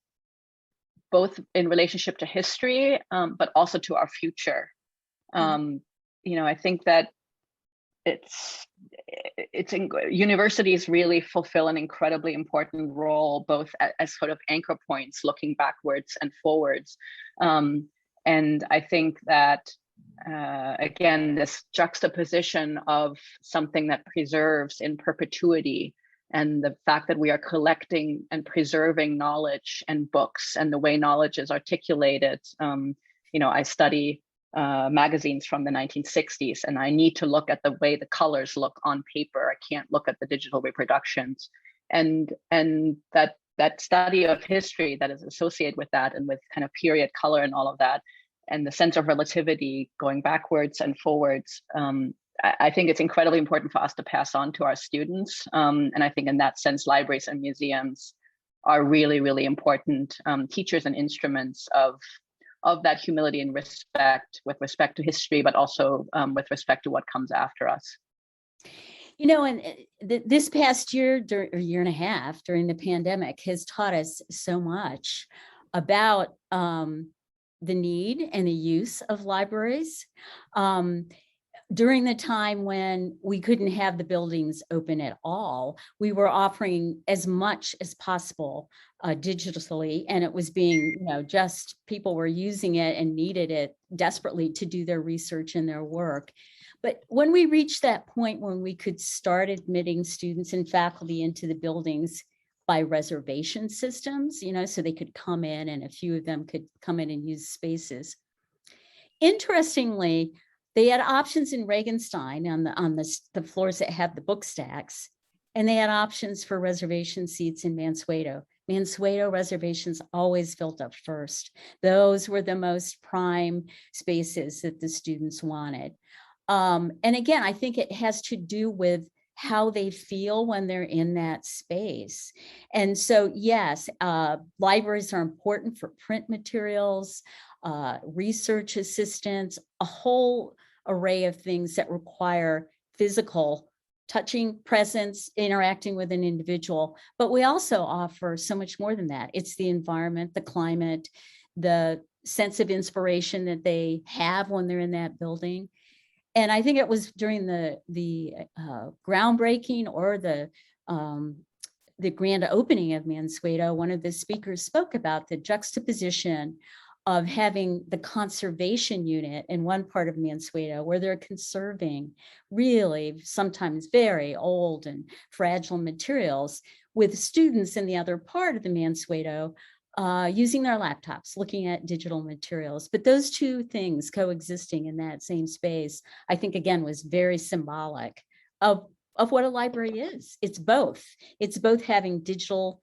both in relationship to history, but also to our future. I think that universities really fulfill an incredibly important role, both as sort of anchor points, looking backwards and forwards. And I think that, again, this juxtaposition of something that preserves in perpetuity, and the fact that we are collecting and preserving knowledge and books and the way knowledge is articulated. I study magazines from the 1960s, and I need to look at the way the colors look on paper. I can't look at the digital reproductions, and that study of history that is associated with that, and with kind of period color and all of that, and the sense of relativity going backwards and forwards. I think it's incredibly important for us to pass on to our students. And I think in that sense, libraries and museums are really, really important teachers and instruments of that humility and respect, with respect to history, but also with respect to what comes after us. And this past year, or year and a half during the pandemic, has taught us so much about the need and the use of libraries. During the time when we couldn't have the buildings open at all, we were offering as much as possible digitally, and it was being, just people were using it and needed it desperately to do their research and their work. But when we reached that point when we could start admitting students and faculty into the buildings by reservation systems, so they could come in, and a few of them could come in and use spaces. Interestingly, they had options in Regenstein on the floors that have the book stacks, and they had options for reservation seats in Mansueto. Mansueto reservations always filled up first. Those were the most prime spaces that the students wanted. And again, I think it has to do with how they feel when they're in that space. And so, yes, libraries are important for print materials, research assistance, a whole array of things that require physical touching, presence, interacting with an individual. But we also offer so much more than that. It's the environment, the climate, the sense of inspiration that they have when they're in that building. And I think it was during the groundbreaking or the grand opening of Mansueto, one of the speakers spoke about the juxtaposition of having the conservation unit in one part of Mansueto, where they're conserving really sometimes very old and fragile materials, with students in the other part of the Mansueto using their laptops, looking at digital materials. But those two things coexisting in that same space, I think, again, was very symbolic of what a library is. It's both. It's both having digital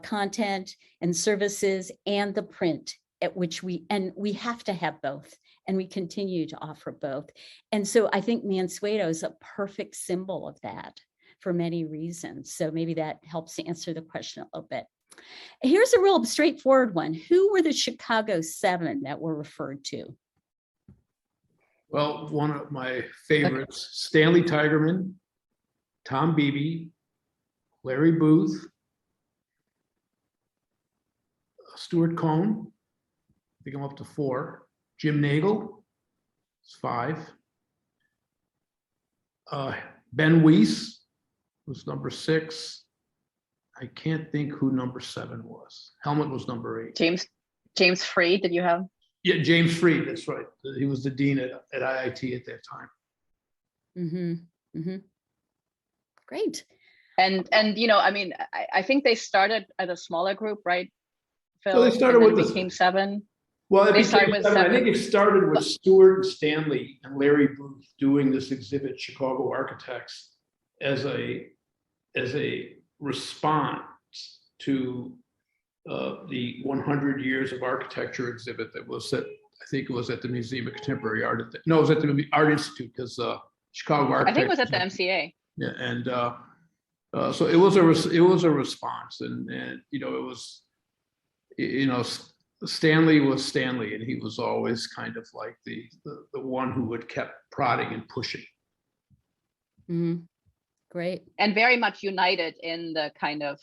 content and services and the print, at which we have to have both, and we continue to offer both. And so I think Mansueto is a perfect symbol of that for many reasons. So maybe that helps to answer the question a little bit. Here's a real straightforward one. Who were the Chicago 7 that were referred to? Well, one of my favorites, Stanley Tigerman, Tom Beebe, Larry Booth, Stuart Cohn, I think I'm up to 4, Jim Nagel, it's 5, Ben Weiss was number 6. I can't think who number 7 was. Helmut was number 8. James Freed, did you have? Yeah, James Freed, that's right. He was the dean at IIT at that time. Great. And you know, I mean, I think they started as a smaller group, right, Phil? So they started and then with it became 7. Well, They started with I 7. think it started with Stuart and Stanley and Larry Booth doing this exhibit, Chicago Architects, as a response to the 100 Years of Architecture exhibit that was at, I think it was at the Museum of Contemporary Art. No, it was at the Art Institute, because Chicago I think it was Architects. at the MCA. Yeah, and so it was a response, and you know, it was, you know, Stanley was Stanley, and he was always kind of like the one who would kept prodding and pushing. Mhm. Great. And very much united in the kind of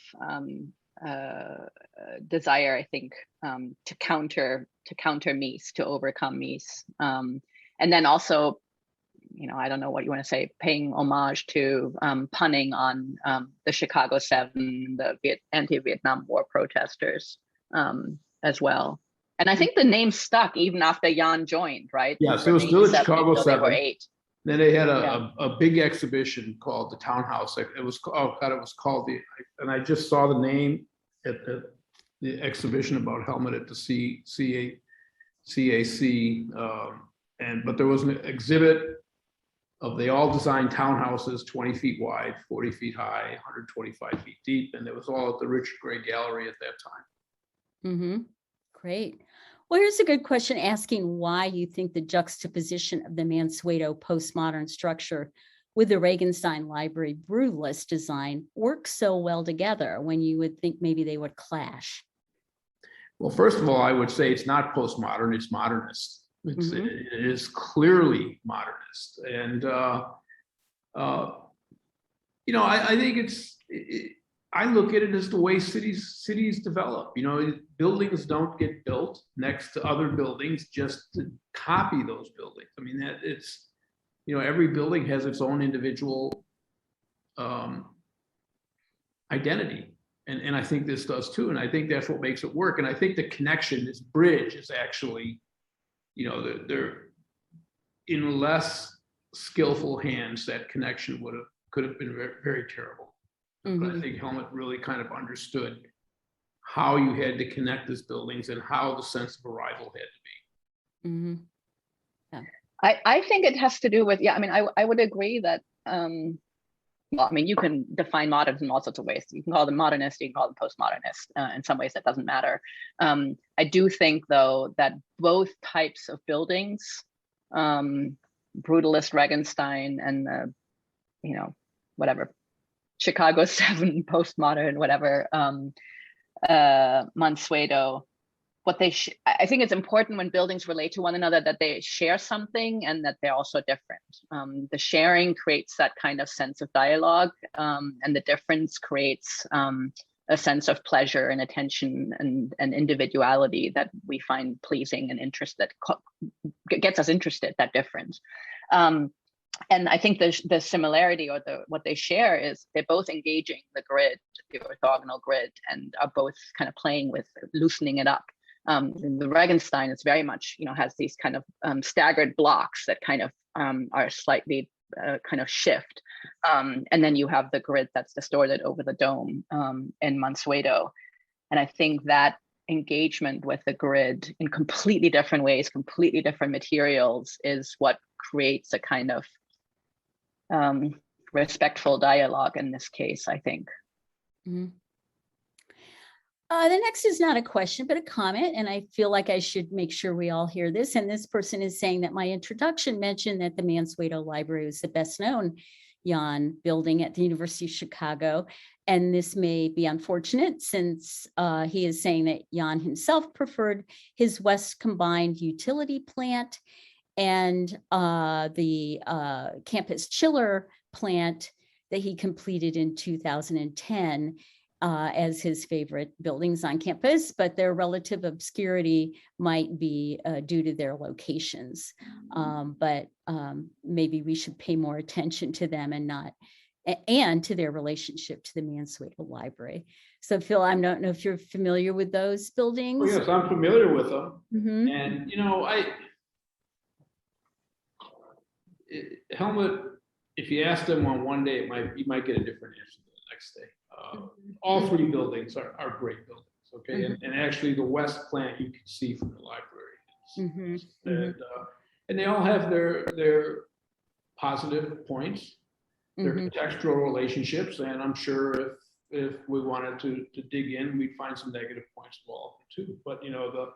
desire, I think, to counter Mies, to overcome Mies, and then also, you know, I don't know what you want to say, paying homage to, punning on the Chicago 7, the anti-Vietnam War protesters, as well. And I think the name stuck even after Jahn joined, right? Yes, it was still at Chicago 7. They were 8. Then they had a big exhibition called the Townhouse. It was called, it was called and I just saw the name at the exhibition about Helmut at the CAC. But there was an exhibit of, they all designed townhouses 20 feet wide, 40 feet high, 125 feet deep. And it was all at the Richard Gray Gallery at that time. Mm-hmm. Great. Well, here's a good question asking why you think the juxtaposition of the Mansueto postmodern structure with the Regenstein Library brutalist design works so well together when you would think maybe they would clash. Well, first of all, I would say it's not postmodern, it's modernist. Mhm. It is clearly modernist. And, you know, I think I look at it as the way cities develop. You know, buildings don't get built next to other buildings just to copy those buildings. I mean, it's, you know, every building has its own individual identity. And I think this does too. And I think that's what makes it work. And I think the connection, this bridge, is actually, you know, they're in less skillful hands, that connection could have been very, very terrible. Mm-hmm. But I think Helmut really kind of understood how you had to connect these buildings and how the sense of arrival had to be. Mm-hmm. I think it has to do with, I mean, I would agree that, well, I mean, you can define modernism in all sorts of ways. You can call them modernist, you can call them postmodernist. In some ways, that doesn't matter. I do think, though, that both types of buildings, brutalist Regenstein and, you know, whatever, Chicago 7, postmodern, whatever, Mansueto, I think it's important when buildings relate to one another that they share something and that they're also different. The sharing creates that kind of sense of dialogue, and the difference creates a sense of pleasure and attention and individuality that we find pleasing and interest, that gets us interested, that difference. And I think the similarity, or what they share, is they're both engaging the grid, the orthogonal grid, and are both kind of playing with loosening it up. The Regenstein is very much, you know, has these kind of staggered blocks that kind of are slightly kind of shift. And then you have the grid that's distorted over the dome in Mansueto. And I think that engagement with the grid in completely different ways, completely different materials, is what creates a kind of respectful dialogue in this case, I think. Mm-hmm. The next is not a question, but a comment, and I feel like I should make sure we all hear this. And this person is saying that my introduction mentioned that the Mansueto Library was the best known Jahn building at the University of Chicago. And this may be unfortunate, since he is saying that Jahn himself preferred his West Combined Utility Plant and the campus chiller plant that he completed in 2010 as his favorite buildings on campus, but their relative obscurity might be due to their locations. But maybe we should pay more attention to them and to their relationship to the Mansueto Library. So Phil, I don't know if you're familiar with those buildings. Oh, yes, I'm familiar with them. Mm-hmm. And, you know, Helmut, if you asked him on one day, you might get a different answer. next day. All three buildings are great buildings. Okay, and actually the west plant you can see from the library, and they all have their positive points, their contextual relationships, and I'm sure if we wanted to dig in, we'd find some negative points of all of them too. But you know,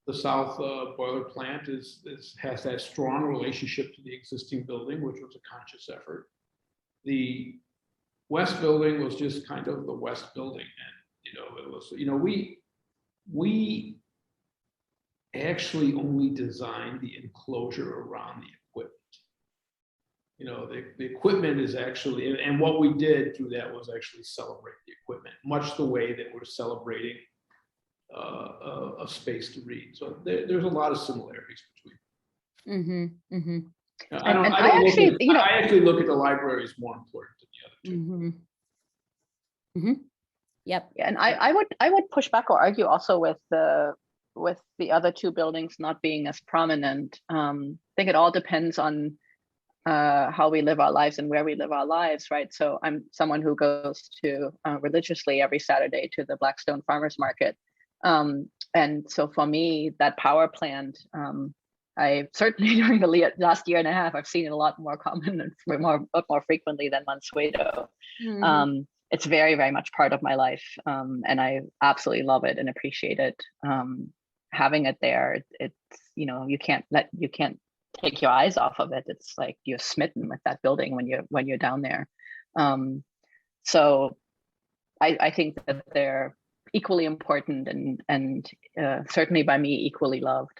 the south boiler plant has that strong relationship to the existing building, which was a conscious effort. The west building was just kind of the west building, and you know, it was, you know, we actually only designed the enclosure around the equipment. You know, the equipment is actually, and what we did through that was actually celebrate the equipment, much the way that we're celebrating a space to read. So there's a lot of similarities between. I actually look at the library as more important than the other two. Yep. Yeah, and I would push back or argue also with the other two buildings not being as prominent. I think it all depends on how we live our lives and where we live our lives, right? So I'm someone who goes to religiously every Saturday to the Blackstone Farmers Market. And so for me, that power plant, I certainly during the last year and a half, I've seen it a lot more common and more frequently than Mansueto. It's very, very much part of my life. And I absolutely love it and appreciate it. Having it there, it's, you know, you can't take your eyes off of it. It's like you're smitten with that building when you're down there. So I think that they're equally important and certainly by me equally loved.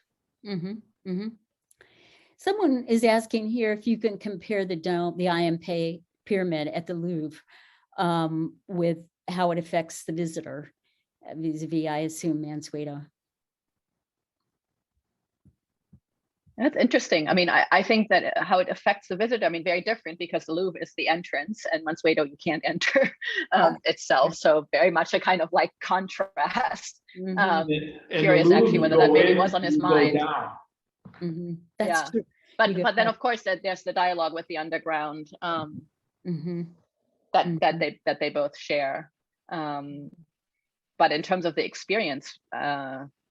Someone is asking here if you can compare the dome, the IMP pyramid at the Louvre with how it affects the visitor vis-a-vis, I assume, Mansueto. That's interesting. I mean, I think that how it affects the visitor, I mean, very different because the Louvre is the entrance and Mansueto, you can't enter itself. So very much a kind of like contrast. Curious actually whether that maybe was on his mind. That's true. But then of course that there's the dialogue with the underground that they both share. But in terms of the experience,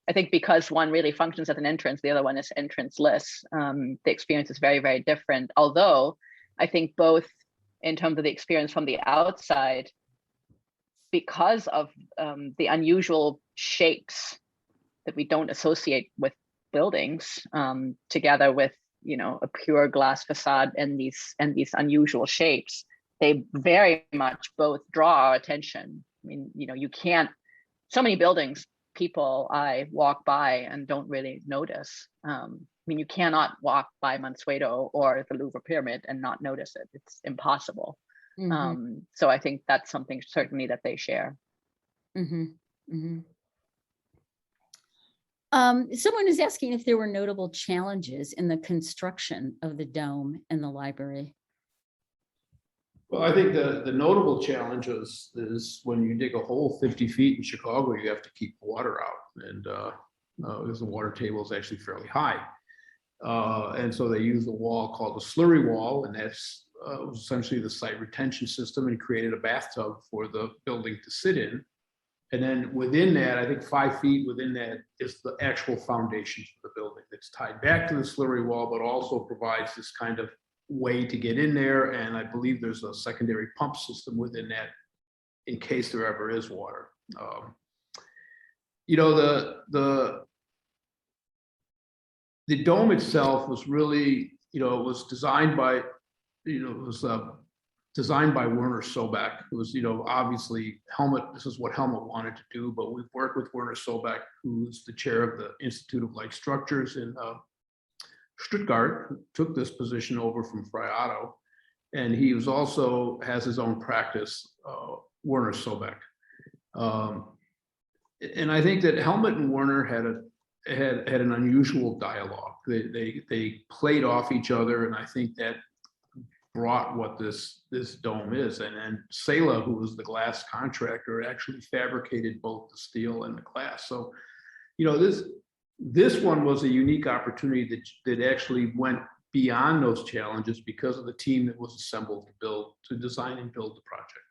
I think because one really functions as an entrance, the other one is entrance-less. The experience is very, very different. Although I think both in terms of the experience from the outside, because of the unusual shapes that we don't associate with buildings, together with, you know, a pure glass facade and these unusual shapes, they very much both draw our attention. I mean, you know, you can't, so many buildings, I walk by and don't really notice. I mean, you cannot walk by Mansueto or the Louvre Pyramid and not notice it. It's impossible. So I think that's something certainly that they share. Someone is asking if there were notable challenges in the construction of the dome and the library. Well, I think the notable challenge is when you dig a hole 50 feet in Chicago, you have to keep water out, and because the water table is actually fairly high. And so they use a wall called the slurry wall, and that's was essentially the site retention system, and created a bathtub for the building to sit in. And then within that, I think 5 feet within that is the actual foundation for the building that's tied back to the slurry wall, but also provides this kind of way to get in there. And I believe there's a secondary pump system within that in case there ever is water. You know, the dome itself was really, you know, it was designed by, you know, it was designed by Werner Sobek. It was, you know, obviously Helmut, this is what Helmut wanted to do, but we've worked with Werner Sobek, who's the chair of the Institute of Light Structures in Stuttgart, who took this position over from FAIA, and he was also has his own practice, Werner Sobek. And I think that Helmut and Werner had an unusual dialogue. They played off each other, and I think that brought what this dome is. And Sela, who was the glass contractor, actually fabricated both the steel and the glass. So, you know, this one was a unique opportunity that actually went beyond those challenges because of the team that was assembled to design and build the project.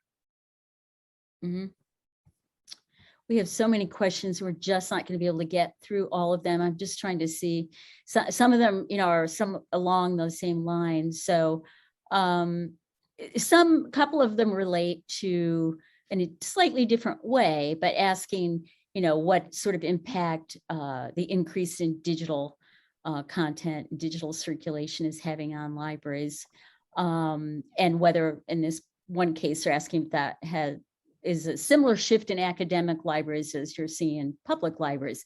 Mhm. We have so many questions. We're just not going to be able to get through all of them. I'm just trying to see some of them, are some along those same lines. So couple of them relate to in a slightly different way, but asking, what sort of impact the increase in digital content, digital circulation is having on libraries. And whether in this one case, they're asking if that is a similar shift in academic libraries as you're seeing in public libraries.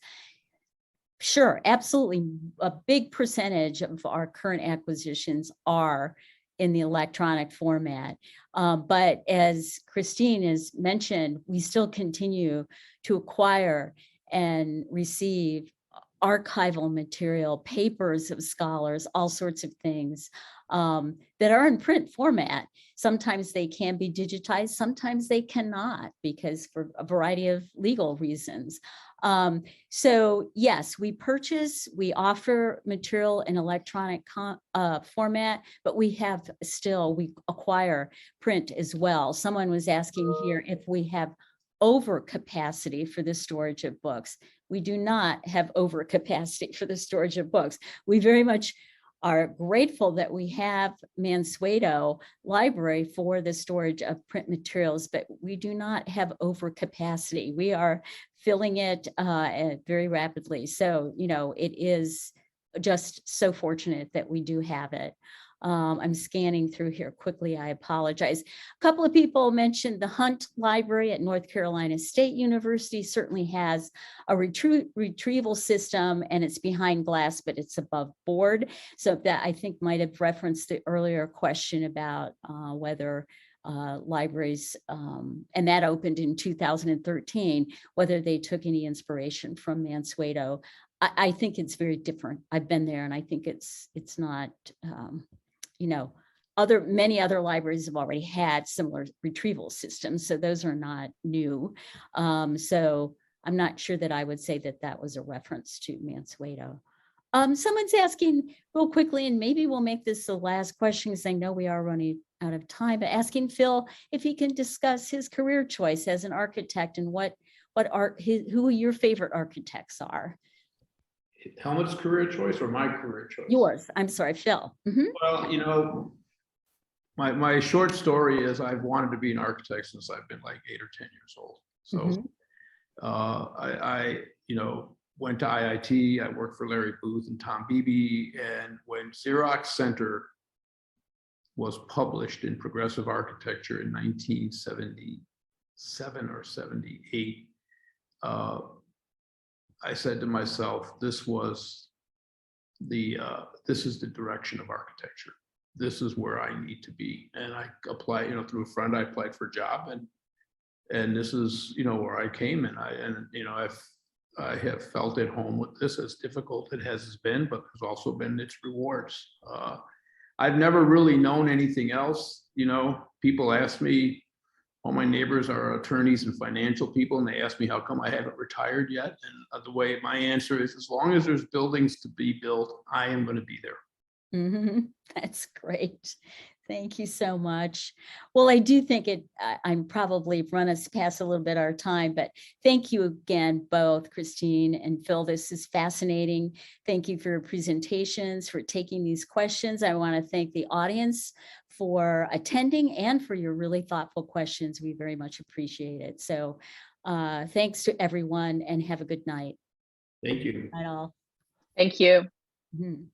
Sure, absolutely. A big percentage of our current acquisitions are in the electronic format. But as Christine has mentioned, we still continue to acquire and receive archival material, papers of scholars, all sorts of things that are in print format. Sometimes they can be digitized, sometimes they cannot, because for a variety of legal reasons. So yes, we offer material in electronic format, but we acquire print as well. Someone was asking here if we have overcapacity for the storage of books. We do not have overcapacity for the storage of books. We very much are grateful that we have Mansueto Library for the storage of print materials, but we do not have overcapacity. We are filling it very rapidly. So, it is just so fortunate that we do have it. I'm scanning through here quickly. I apologize. A couple of people mentioned the Hunt Library at North Carolina State University certainly has a retrieval system, and it's behind glass, but it's above board. So that I think might have referenced the earlier question about whether libraries, and that opened in 2013, whether they took any inspiration from Mansueto. I think it's very different. I've been there, and I think it's not. Many other libraries have already had similar retrieval systems, so those are not new. So I'm not sure that I would say that was a reference to Mansueto. Someone's asking real quickly, and maybe we'll make this the last question because I know we are running out of time, but asking Phil if he can discuss his career choice as an architect and who your favorite architects are. Helmut's career choice or my career choice? Yours. I'm sorry, Phil. Mhm. Well, my short story is I've wanted to be an architect since I've been like 8 or 10 years old. So I went to IIT. I worked for Larry Booth and Tom Beebe. And when Xerox Center was published in Progressive Architecture in 1977 or 78, I said to myself, this is the direction of architecture. This is where I need to be. And I applied, through a friend, I applied for a job, and this is, where I came. And I have felt at home with this, as difficult it has been, but there's also been its rewards. I've never really known anything else. People ask me, all my neighbors are attorneys and financial people, and they ask me how come I haven't retired yet. And the way my answer is, as long as there's buildings to be built, I am going to be there. That's great. Thank you so much. Well, I do think I'm probably run us past a little bit our time, but thank you again, both Christine and Phil. This is fascinating. Thank you for your presentations, for taking these questions. I want to thank the audience for attending and for your really thoughtful questions. We very much appreciate it. So thanks to everyone, and have a good night. Thank you. Night all. Thank you. Mhm.